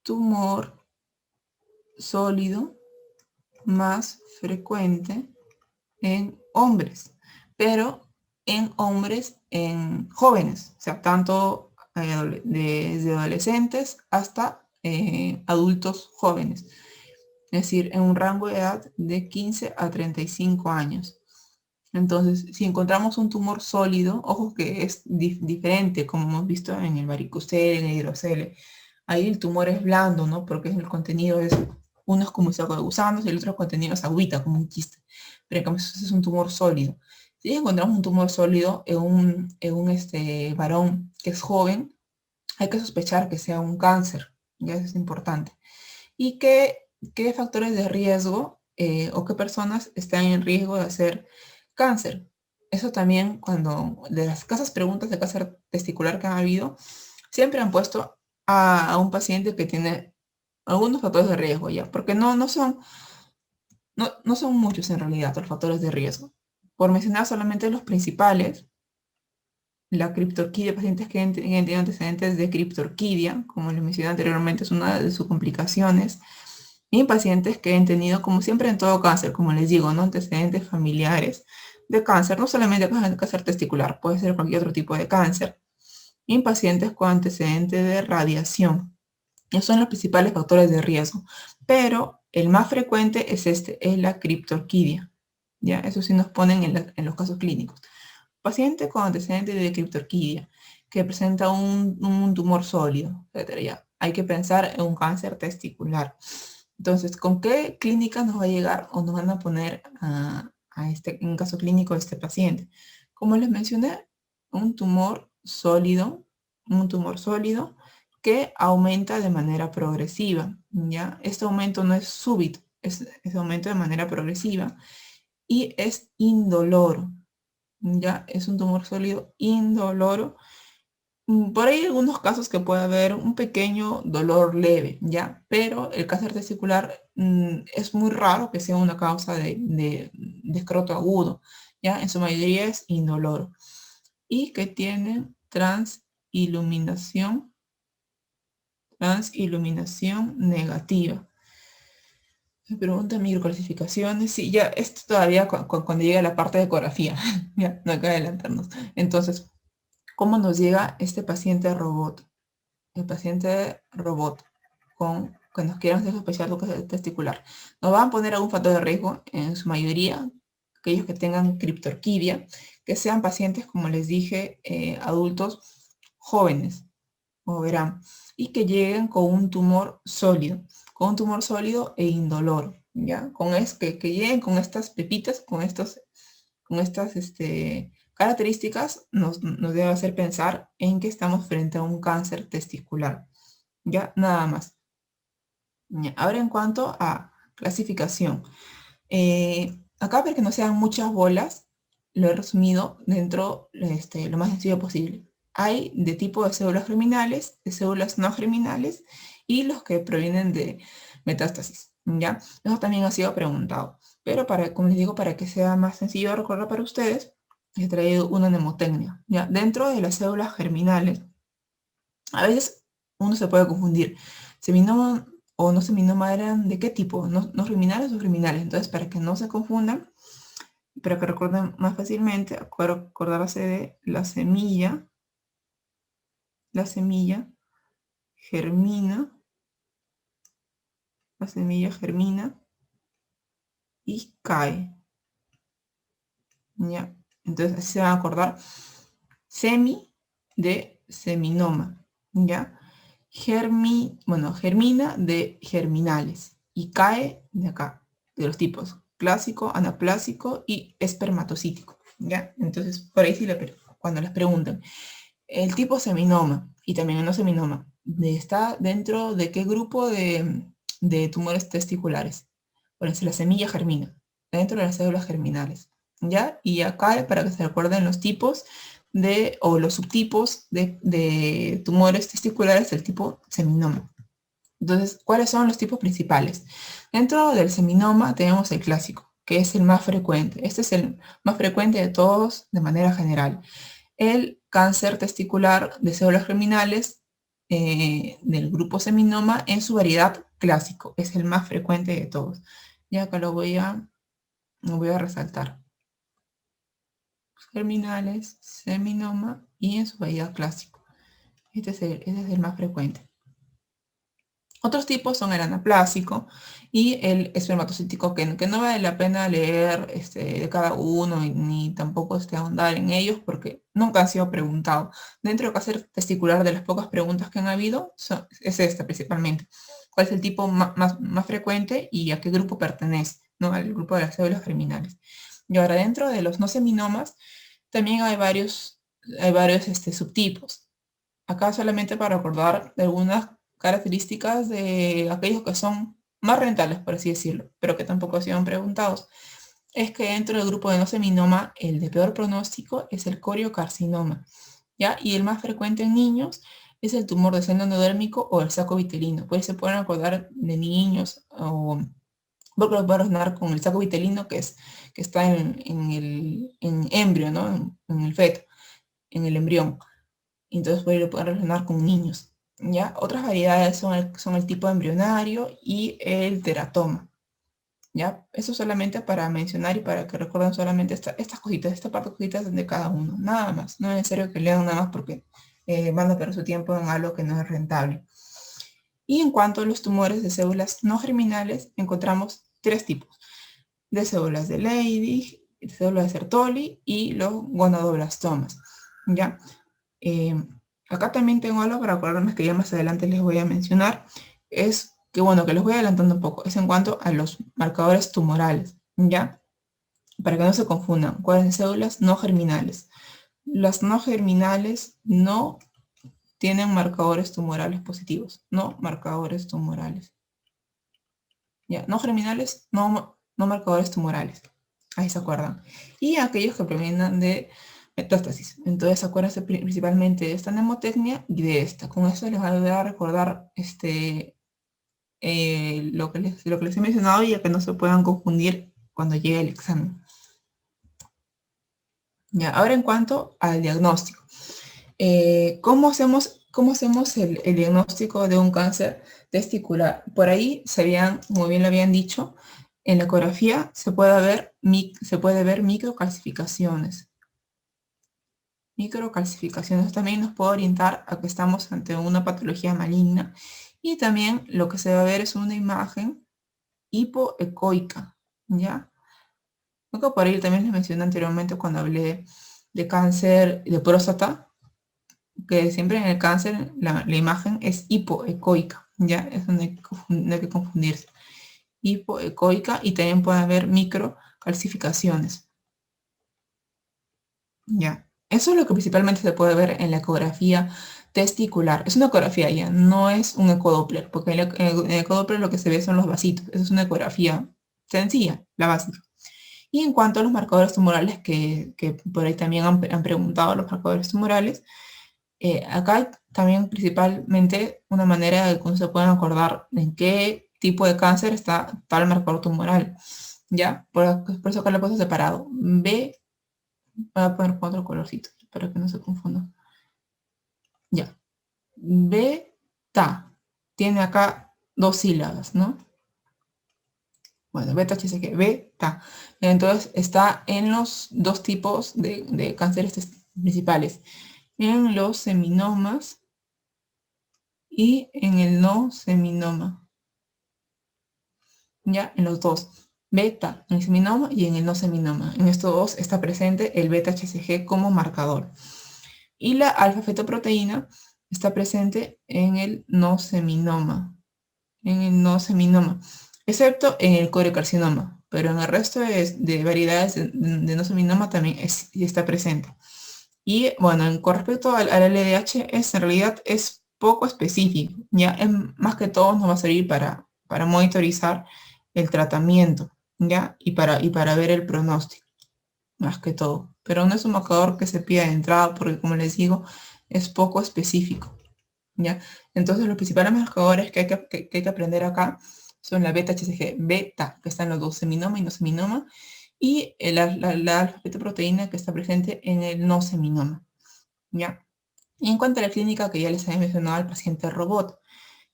tumor sólido más frecuente en hombres, pero en hombres en jóvenes, o sea, tanto desde adolescentes hasta adultos jóvenes, es decir, en un rango de edad de 15 a 35 años. Entonces, si encontramos un tumor sólido, ojo que es diferente, como hemos visto en el varicocele, en el hidrocele. Ahí el tumor es blando, ¿no? Porque el contenido es, uno es como un saco de gusanos y el otro contenido es agüita, como un quiste. Pero en cambio, ese es un tumor sólido. Si encontramos un tumor sólido en un varón que es joven, hay que sospechar que sea un cáncer, ya eso es importante. Y qué factores de riesgo o qué personas están en riesgo de hacer cáncer. Eso también cuando de las escasas preguntas de cáncer testicular que han habido, siempre han puesto a un paciente que tiene algunos factores de riesgo ya, porque no son muchos en realidad los factores de riesgo. Por mencionar solamente los principales, la criptorquidia, pacientes que han tenido antecedentes de criptorquidia, como les mencioné anteriormente, es una de sus complicaciones. Y pacientes que han tenido, como siempre en todo cáncer, como les digo, ¿no? Antecedentes familiares de cáncer, no solamente cáncer testicular, puede ser cualquier otro tipo de cáncer. Y pacientes con antecedentes de radiación. Esos son los principales factores de riesgo. Pero el más frecuente es la criptorquidia. ¿Ya? Eso sí nos ponen en los casos clínicos. Paciente con antecedentes de criptorquidia, que presenta un tumor sólido, etc. Ya. Hay que pensar en un cáncer testicular. Entonces, ¿con qué clínica nos va a llegar o nos van a poner en un caso clínico de este paciente? Como les mencioné, un tumor sólido, un tumor sólido que aumenta de manera progresiva, ¿ya? Este aumento no es súbito, es aumento de manera progresiva y es indoloro, ¿ya? Es un tumor sólido indoloro. Por ahí hay algunos casos que puede haber un pequeño dolor leve, ¿ya? Pero el cáncer testicular es muy raro que sea una causa de escroto agudo, ¿ya? En su mayoría es indoloro. Y que tiene transiluminación negativa. Me pregunta microclasificaciones. Sí, ya, esto todavía cuando llega la parte de ecografía, ya, no hay que adelantarnos. Entonces, ¿cómo nos llega este paciente robot? El paciente robot que nos quieran hacer sospechar lo que es testicular. Nos van a poner algún factor de riesgo, en su mayoría, aquellos que tengan criptorquidia, que sean pacientes, como les dije, adultos jóvenes, como verán, y que lleguen con un tumor sólido e indoloro, ¿ya? Que lleguen con estas pepitas, con estas características nos debe hacer pensar en que estamos frente a un cáncer testicular. Ya, nada más. Ya, ahora en cuanto a clasificación. Acá para que no sean muchas bolas, lo he resumido dentro lo más sencillo posible. Hay de tipo de células germinales, de células no germinales y los que provienen de metástasis. ¿Ya? Eso también ha sido preguntado. Pero como les digo, para que sea más sencillo de recordar para ustedes, he traído una mnemotecnia. ¿Ya? Dentro de las células germinales, a veces uno se puede confundir. Seminoma o no seminoma eran de qué tipo, no germinales o germinales. Entonces, para que no se confundan, para que recuerden más fácilmente, acordarse de la semilla germina, la semilla germina y cae. ¿Ya? Entonces, así se van a acordar. Semi de seminoma, ¿ya? Germina de germinales y cae de acá, de los tipos clásico, anaplásico y espermatocítico, ¿ya? Entonces, por ahí cuando les preguntan, el tipo seminoma y también el no seminoma, ¿está dentro de qué grupo de tumores testiculares? Por eso la semilla germina, dentro de las células germinales. ¿ya? Y acá, para que se recuerden los tipos o los subtipos de tumores testiculares del tipo seminoma. Entonces, ¿cuáles son los tipos principales? Dentro del seminoma tenemos el clásico, que es el más frecuente. Este es el más frecuente de todos de manera general. El cáncer testicular de células germinales del grupo seminoma en su variedad clásico. Es el más frecuente de todos. Y acá lo voy a resaltar. Germinales, seminoma y en su variedad clásico. Este es el más frecuente. Otros tipos son el anaplásico y el espermatocítico, que no vale la pena leer de cada uno ni tampoco ahondar en ellos porque nunca han sido preguntados. Dentro del cáncer testicular, de las pocas preguntas que han habido, es esta principalmente. ¿Cuál es el tipo más frecuente y a qué grupo pertenece? ¿No? Al grupo de las células germinales. Y ahora, dentro de los no seminomas, también hay varios subtipos. Acá solamente para recordar de algunas características de aquellos que son más rentables, por así decirlo, pero que tampoco han sido preguntados. Es que dentro del grupo de no seminoma, el de peor pronóstico es el coriocarcinoma, ¿ya? Y el más frecuente en niños es el tumor de seno endodérmico o el saco vitelino. Pues se pueden acordar de niños o porque lo pueden relacionar con el saco vitelino que está en el embrio, ¿no? En el feto, en el embrión. Entonces por ahí lo pueden relacionar con niños. ¿Ya? Otras variedades son el tipo embrionario y el teratoma. ¿Ya? Eso solamente para mencionar y para que recuerden solamente estas cositas, esta parte de cositas de cada uno. Nada más. No es necesario que lean nada más porque van a perder su tiempo en algo que no es rentable. Y en cuanto a los tumores de células no germinales, encontramos tres tipos. De células de Leydig, de células de Sertoli y los gonadoblastomas. ¿Ya? Acá también tengo algo para acordarme que ya más adelante les voy a mencionar. Es que, bueno, que les voy adelantando un poco. Es en cuanto a los marcadores tumorales, ¿ya? Para que no se confundan. ¿Cuáles células no germinales? Las no germinales no tienen marcadores tumorales positivos. No marcadores tumorales. ¿Ya? No germinales, no marcadores tumorales. Ahí se acuerdan. Y aquellos que provienen de metástasis. Entonces acuérdense principalmente de esta mnemotecnia y de esta. Con esto les voy a recordar lo que les he mencionado y a que no se puedan confundir cuando llegue el examen. Ya, ahora en cuanto al diagnóstico. ¿Cómo hacemos el diagnóstico de un cáncer testicular? Por ahí muy bien lo habían dicho, en la ecografía se puede ver microcalcificaciones. Microcalcificaciones también nos puede orientar a que estamos ante una patología maligna. Y también lo que se va a ver es una imagen hipoecoica, ¿ya? Creo que por ahí también les mencioné anteriormente cuando hablé de cáncer de próstata, que siempre en el cáncer la imagen es hipoecoica, ¿ya? Eso no hay que confundirse. Hipoecoica y también puede haber microcalcificaciones, ¿ya? Eso es lo que principalmente se puede ver en la ecografía testicular. Es una ecografía ya, no es un ecodoppler, porque en el ecodoppler lo que se ve son los vasitos. Eso es una ecografía sencilla, la básica. Y en cuanto a los marcadores tumorales, que por ahí también han preguntado los marcadores tumorales, acá también principalmente una manera de cómo se pueden acordar en qué tipo de cáncer está tal marcador tumoral. ¿Ya? Por eso acá lo he puesto separado. B, voy a poner con otro colorcito para que no se confunda. Ya. Beta. Tiene acá dos sílabas, ¿no? Bueno, beta HCG, beta. Entonces está en los dos tipos de cánceres principales. En los seminomas y en el no seminoma. Ya, en los dos. Beta en el seminoma y en el no seminoma. En estos dos está presente el beta HCG como marcador. Y la alfa-fetoproteína está presente en el no seminoma. En el no seminoma. Excepto en el coriocarcinoma. Pero en el resto de variedades de no seminoma también está presente. Y bueno, con respecto al LDH, en realidad es poco específico. Ya más que todo nos va a servir para monitorizar el tratamiento, ¿ya? Y para ver el pronóstico. más que todo. Pero no es un marcador que se pida de entrada porque, como les digo, es poco específico, ¿ya? Entonces, los principales marcadores que hay que aprender acá son la beta-HCG, beta, que está en los dos, seminoma y no seminoma, y la alfa-fetoproteína que está presente en el no seminoma, ¿ya? Y en cuanto a la clínica que ya les había mencionado al paciente robot,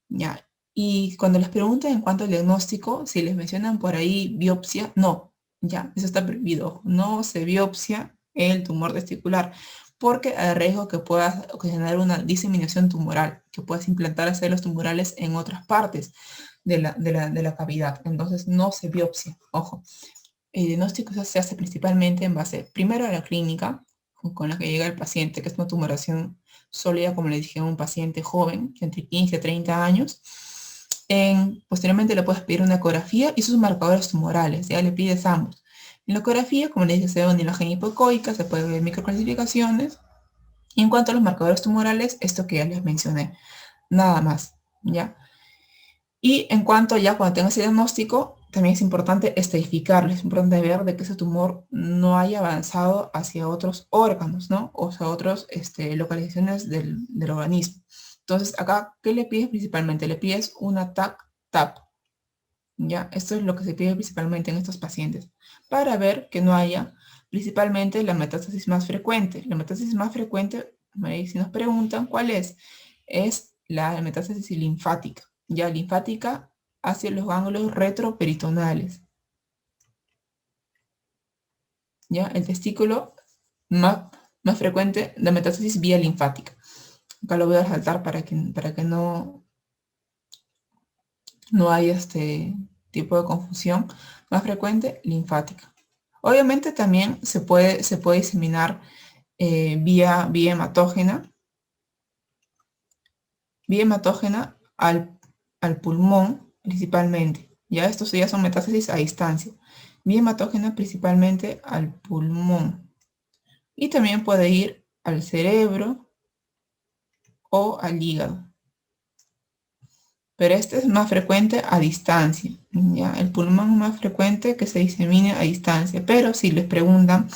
¿ya? Y cuando les preguntan en cuanto al diagnóstico, si les mencionan por ahí biopsia, no, ya, eso está prohibido. No se biopsia el tumor testicular, porque hay riesgo que pueda ocasionar una diseminación tumoral, que puedas implantar células tumorales en otras partes de la cavidad. Entonces, no se biopsia, ojo. El diagnóstico se hace principalmente en base, primero, a la clínica con la que llega el paciente, que es una tumoración sólida, como le dije, a un paciente joven, entre 15 a 30 años. Posteriormente le puedes pedir una ecografía y sus marcadores tumorales, ya le pides ambos. En la ecografía, como le dije, se ve una imagen hipoecoica, se puede ver microcalcificaciones. Y en cuanto a los marcadores tumorales, esto que ya les mencioné, nada más, ¿ya? Y en cuanto ya cuando tengas ese diagnóstico, también es importante estadificarlo, es importante ver de que ese tumor no haya avanzado hacia otros órganos, ¿no? O sea, otras localizaciones del organismo. Entonces, acá, ¿qué le pides principalmente? Le pides una TAC-TAP, ¿ya? Esto es lo que se pide principalmente en estos pacientes, para ver que no haya principalmente la metástasis más frecuente. La metástasis más frecuente, si nos preguntan cuál es la metástasis linfática, ya linfática hacia los ganglios retroperitonales, ya el testículo más frecuente, la metástasis vía linfática. Acá lo voy a resaltar para que no haya este tipo de confusión. Más frecuente, linfática. Obviamente también se puede diseminar vía hematógena al pulmón principalmente. Ya estos ya son metástasis a distancia. Vía hematógena principalmente al pulmón. Y también puede ir al cerebro o al hígado. Pero este es más frecuente a distancia, ¿ya? El pulmón es más frecuente que se disemine a distancia, pero si les preguntan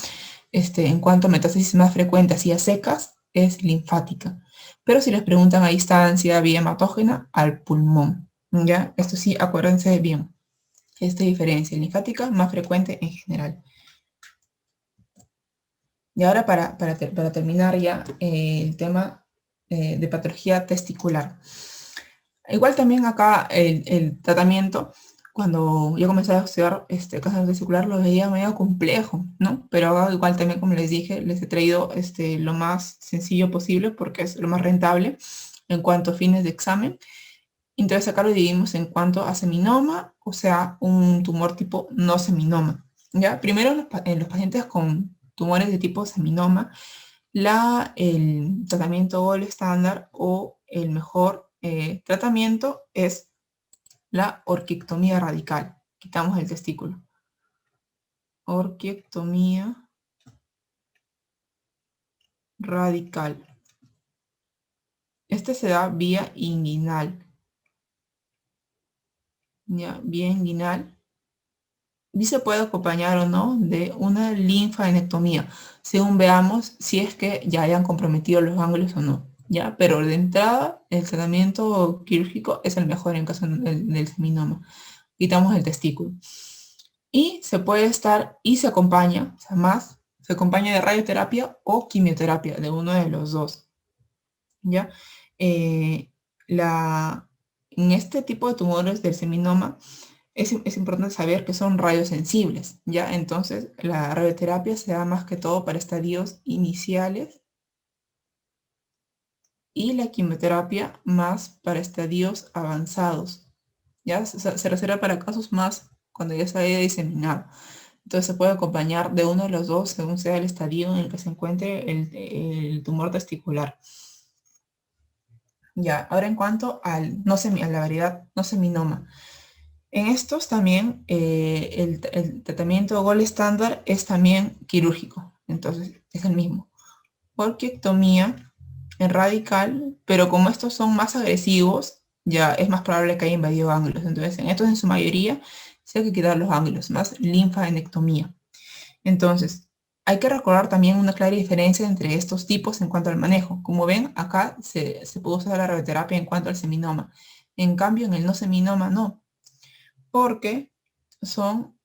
en cuanto a metástasis más frecuente hacia secas, es linfática. Pero si les preguntan a distancia, vía hematógena, al pulmón, ¿ya? Esto sí, acuérdense bien, esta diferencia, linfática más frecuente en general. Y ahora para terminar ya el tema de patología testicular. Igual también acá el tratamiento, cuando yo comencé a estudiar cáncer testicular, lo veía medio complejo, ¿no? Pero igual también, como les dije, les he traído lo más sencillo posible porque es lo más rentable en cuanto a fines de examen. Entonces acá lo dividimos en cuanto a seminoma, o sea, un tumor tipo no seminoma, ¿ya? Primero en los pacientes con tumores de tipo seminoma, el tratamiento gold estándar o el mejor tratamiento es la orquiectomía radical. Quitamos el testículo. Orquiectomía radical. Este se da vía inguinal. ¿Ya? Vía inguinal. Y se puede acompañar o no de una linfadenectomía, según veamos si es que ya hayan comprometido los ganglios o no. ¿Ya? Pero de entrada, el tratamiento quirúrgico es el mejor en caso del seminoma. Quitamos el testículo. Y se acompaña, o sea, se acompaña de radioterapia o quimioterapia, de uno de los dos. ¿Ya? Eh, en este tipo de tumores del seminoma, es importante saber que son radiosensibles, ¿ya? Entonces, la radioterapia se da más que todo para estadios iniciales y la quimioterapia más para estadios avanzados, ¿ya? Se reserva para casos más cuando ya se haya diseminado. Entonces, se puede acompañar de uno de los dos según sea el estadio en el que se encuentre el tumor testicular. Ya, ahora en cuanto a la variedad no seminoma. En estos también el tratamiento gold estándar es también quirúrgico, entonces es el mismo. Orquiectomía en radical, pero como estos son más agresivos, ya es más probable que haya invadido ganglios. Entonces en estos en su mayoría se hay que quitar los ganglios, más linfadenectomía. Entonces, hay que recordar también una clara diferencia entre estos tipos en cuanto al manejo. Como ven, acá se puede usar la radioterapia en cuanto al seminoma. En cambio, en el no seminoma no, porque son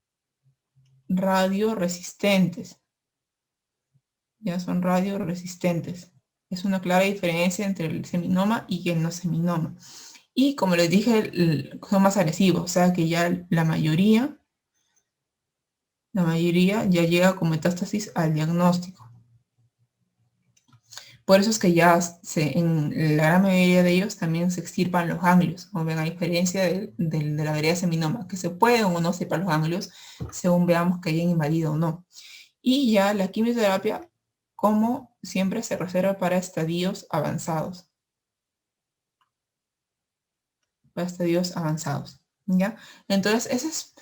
radioresistentes. Ya son radioresistentes. Es una clara diferencia entre el seminoma y el no seminoma. Y como les dije, son más agresivos, o sea que ya la mayoría ya llega con metástasis al diagnóstico. Por eso es que ya en la gran mayoría de ellos también se extirpan los ganglios, como ven, a diferencia de la variedad seminoma, que se pueden o no extirpar los ganglios, según veamos que hayan invadido o no. Y ya la quimioterapia, como siempre, se reserva para estadios avanzados. ¿Ya? Entonces, ese es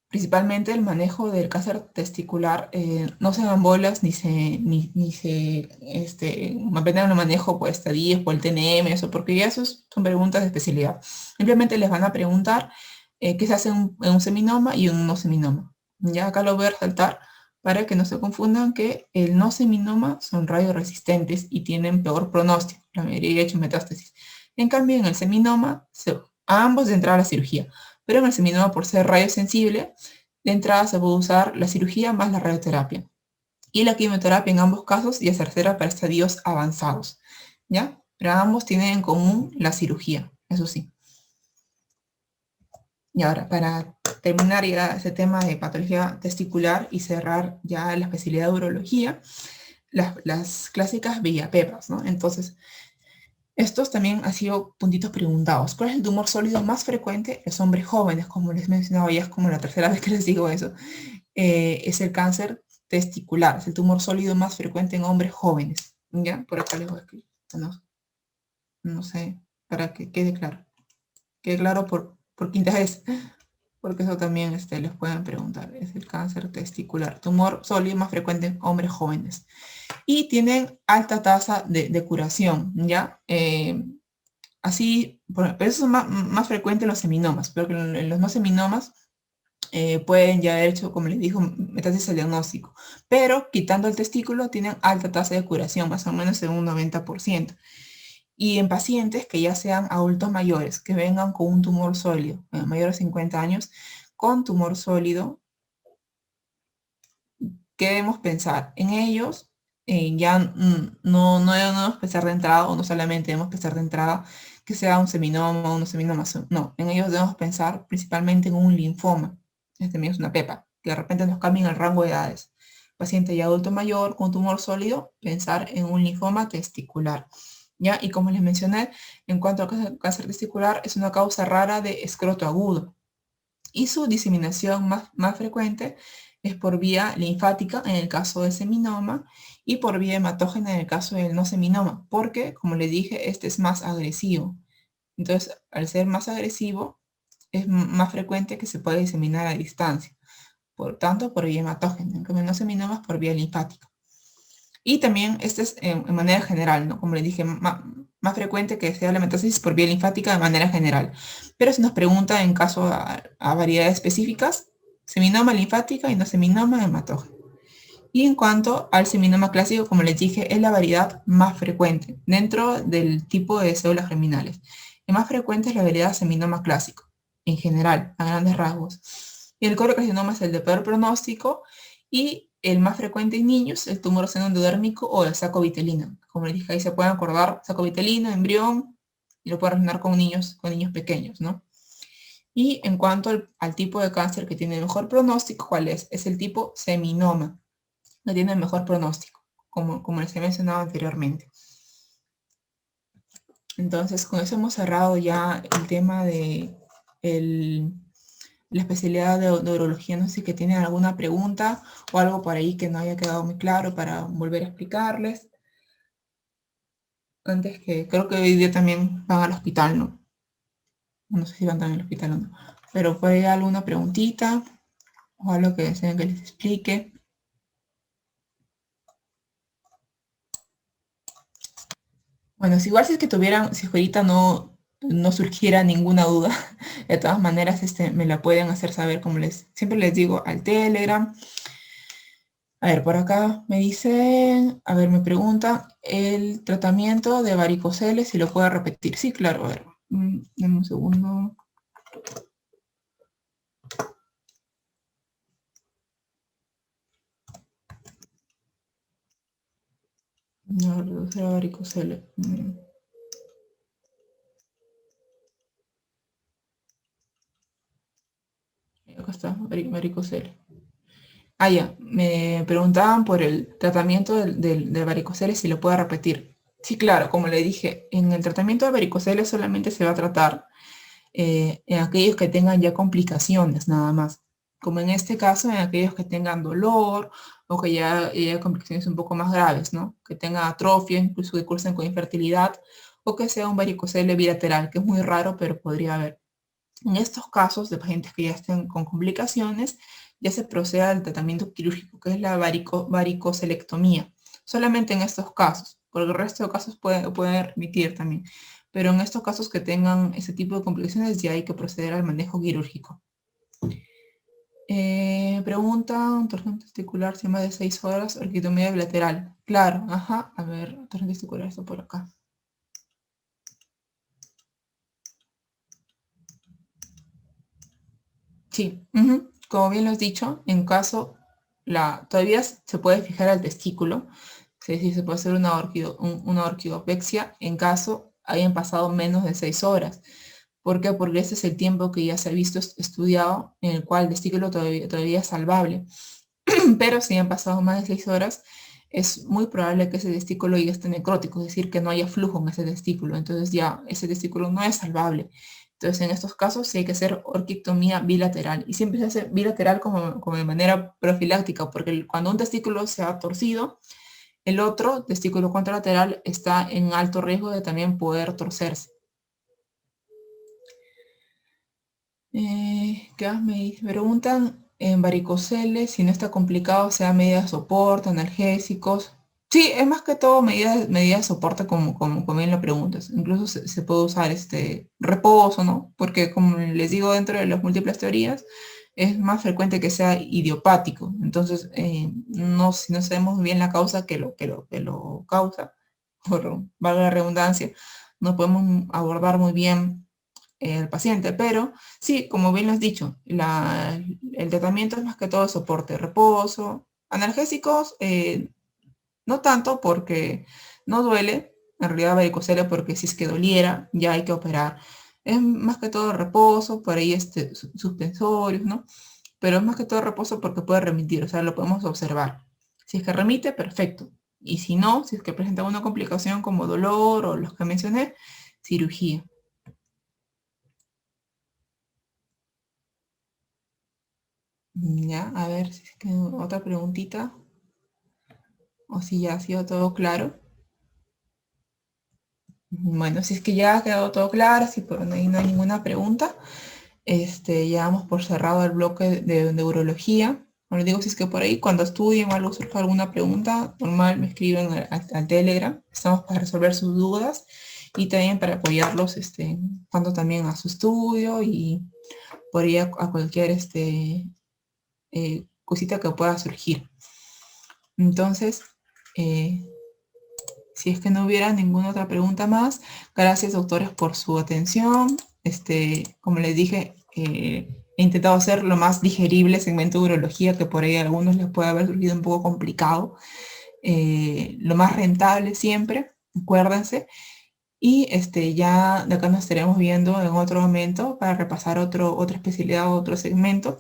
principalmente el manejo del cáncer testicular. No se dan bolas ni se apenas lo manejo por estadías, por el TNM, eso, porque ya esos son preguntas de especialidad. Simplemente les van a preguntar qué se hace en un seminoma y en un no seminoma. Ya acá lo voy a resaltar para que no se confundan que el no seminoma son radioresistentes y tienen peor pronóstico. La mayoría ha hecho metástasis. En cambio, en el seminoma, a ambos de entrada a la cirugía, pero en el seminoma, por ser radiosensible, de entrada se puede usar la cirugía más la radioterapia. Y la quimioterapia en ambos casos ya se reserva para estadios avanzados, ¿ya? Pero ambos tienen en común la cirugía, eso sí. Y ahora, para terminar ya ese tema de patología testicular y cerrar ya la especialidad de urología, las clásicas villapepas, ¿no? Entonces, estos también han sido puntitos preguntados. ¿Cuál es el tumor sólido más frecuente en los hombres jóvenes? Como les mencionaba, ya es como la tercera vez que les digo eso. Es el cáncer testicular. Es el tumor sólido más frecuente en hombres jóvenes. ¿Ya? Por acá les voy a escribir. No sé, para que quede claro. Quede claro por quinta vez. Porque eso también les pueden preguntar. Es el cáncer testicular. Tumor sólido más frecuente en hombres jóvenes. Y tienen alta tasa de curación, ¿ya? Así, pero eso es más frecuente en los seminomas, pero en los no seminomas pueden ya haber hecho, como les digo, metástasis al diagnóstico. Pero quitando el testículo, tienen alta tasa de curación, más o menos en un 90%. Y en pacientes que ya sean adultos mayores, que vengan con un tumor sólido, mayores de 50 años, con tumor sólido, ¿qué debemos pensar? En ellos ya no debemos pensar de entrada, o no solamente debemos pensar de entrada que sea un seminoma o un seminoma. No, en ellos debemos pensar principalmente en un linfoma. Este mío es una pepa, que de repente nos cambien el rango de edades. Paciente ya adulto mayor con tumor sólido, pensar en un linfoma testicular. ¿Ya? Y como les mencioné, en cuanto al cáncer testicular, es una causa rara de escroto agudo. Y su diseminación más frecuente es por vía linfática en el caso del seminoma y por vía hematógena en el caso del no seminoma, porque, como le dije, este es más agresivo. Entonces, al ser más agresivo, es más frecuente que se pueda diseminar a distancia. Por tanto, por vía hematógena. En cambio, el no seminoma es por vía linfática. Y también, este es en manera general, ¿no? Como le dije, más frecuente que sea la metástasis por vía linfática de manera general. Pero si nos pregunta en caso a variedades específicas, seminoma linfática y no seminoma hematógeno. Y en cuanto al seminoma clásico, como les dije, es la variedad más frecuente dentro del tipo de células germinales. El más frecuente es la variedad seminoma clásico, en general, a grandes rasgos. Y el colocarcinoma es el de peor pronóstico y el más frecuente en niños, el tumor seno endodérmico o el saco vitelino. Como les dije, ahí se pueden acordar saco vitelino, embrión, y lo pueden relacionar con niños pequeños, ¿no? Y en cuanto al tipo de cáncer que tiene mejor pronóstico, ¿cuál es? Es el tipo seminoma, no tiene el mejor pronóstico, como les he mencionado anteriormente. Entonces, con eso hemos cerrado ya el tema de la especialidad de urología. No sé si tienen alguna pregunta o algo por ahí que no haya quedado muy claro para volver a explicarles. Antes que, creo que hoy día también van al hospital, ¿no? No sé si van también al hospital o no. Pero por ahí alguna preguntita o algo que deseen que les explique. Bueno, si igual si es que tuvieran, si ahorita no surgiera ninguna duda, de todas maneras me la pueden hacer saber, como siempre les digo, al Telegram. A ver, por acá me dicen, a ver, me preguntan, el tratamiento de varicoceles, si lo puedo repetir. Sí, claro, a ver, dame un segundo. No, reducir a varicoceles. Acá está, varicoceles. Ah, ya, me preguntaban por el tratamiento del varicoceles, si lo puedo repetir. Sí, claro, como le dije, en el tratamiento de varicoceles solamente se va a tratar en aquellos que tengan ya complicaciones nada más. Como en este caso, en aquellos que tengan dolor o que ya haya complicaciones un poco más graves, ¿no? Que tengan atrofia, incluso que cursen con infertilidad, o que sea un varicocele bilateral, que es muy raro, pero podría haber. En estos casos de pacientes que ya estén con complicaciones, ya se procede al tratamiento quirúrgico, que es la varicocelectomía. Solamente en estos casos, por el resto de casos puede remitir también. Pero en estos casos que tengan ese tipo de complicaciones, ya hay que proceder al manejo quirúrgico. Pregunta, un torsión testicular, si más de 6 horas, orquitomía bilateral. Claro, ajá, a ver, torsión testicular, esto por acá. Sí, como bien lo has dicho, en caso, todavía se puede fijar al testículo, es decir, se puede hacer una orquidopexia en caso hayan pasado menos de 6 horas. ¿Por qué? Porque ese es el tiempo que ya se ha visto estudiado en el cual el testículo todavía es salvable. Pero si han pasado más de 6 horas, es muy probable que ese testículo ya esté necrótico, es decir, que no haya flujo en ese testículo. Entonces ya ese testículo no es salvable. Entonces en estos casos sí hay que hacer orquictomía bilateral. Y siempre se hace bilateral como de manera profiláctica, porque cuando un testículo se ha torcido, el otro testículo contralateral está en alto riesgo de también poder torcerse. ¿Qué más me preguntan? En varicoceles, si no está complicado, sea medidas de soporte, analgésicos. Sí, es más que todo medidas de soporte como bien lo preguntas. Incluso se puede usar este reposo, ¿no? Porque como les digo, dentro de las múltiples teorías, es más frecuente que sea idiopático. Entonces, no, si no sabemos bien la causa que lo causa, por valga la redundancia, no podemos abordar muy bien el paciente, pero sí, como bien lo has dicho, el tratamiento es más que todo soporte, reposo, analgésicos, no tanto porque no duele, en realidad varicocele porque si es que doliera, ya hay que operar. Es más que todo reposo, por ahí suspensorios, ¿no? Pero es más que todo reposo porque puede remitir, o sea, lo podemos observar. Si es que remite, perfecto. Y si no, si es que presenta una complicación como dolor o los que mencioné, cirugía. Ya, a ver si es que otra preguntita o si ya ha sido todo claro. Bueno, si es que ya ha quedado todo claro, si por ahí no hay ninguna pregunta, ya damos por cerrado el bloque de urología. Como les digo, si es que por ahí cuando estudien o algo surja alguna pregunta, normal me escriben al Telegram. Estamos para resolver sus dudas y también para apoyarlos cuando también a su estudio y por ahí a cualquier cosita que pueda surgir. Entonces, eh, si es que no hubiera ninguna otra pregunta más, gracias doctores por su atención. Como les dije, he intentado hacer lo más digerible segmento de urología, que por ahí a algunos les puede haber surgido un poco complicado. Lo más rentable siempre, acuérdense. Y ya de acá nos estaremos viendo en otro momento para repasar otra especialidad, otro segmento.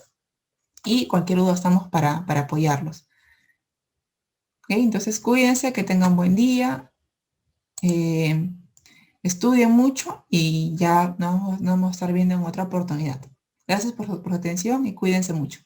Y cualquier duda estamos para apoyarlos. ¿Ok? Entonces cuídense, que tengan buen día. eh, Estudien mucho y ya nos vamos a estar viendo en otra oportunidad. Gracias por su atención y cuídense mucho.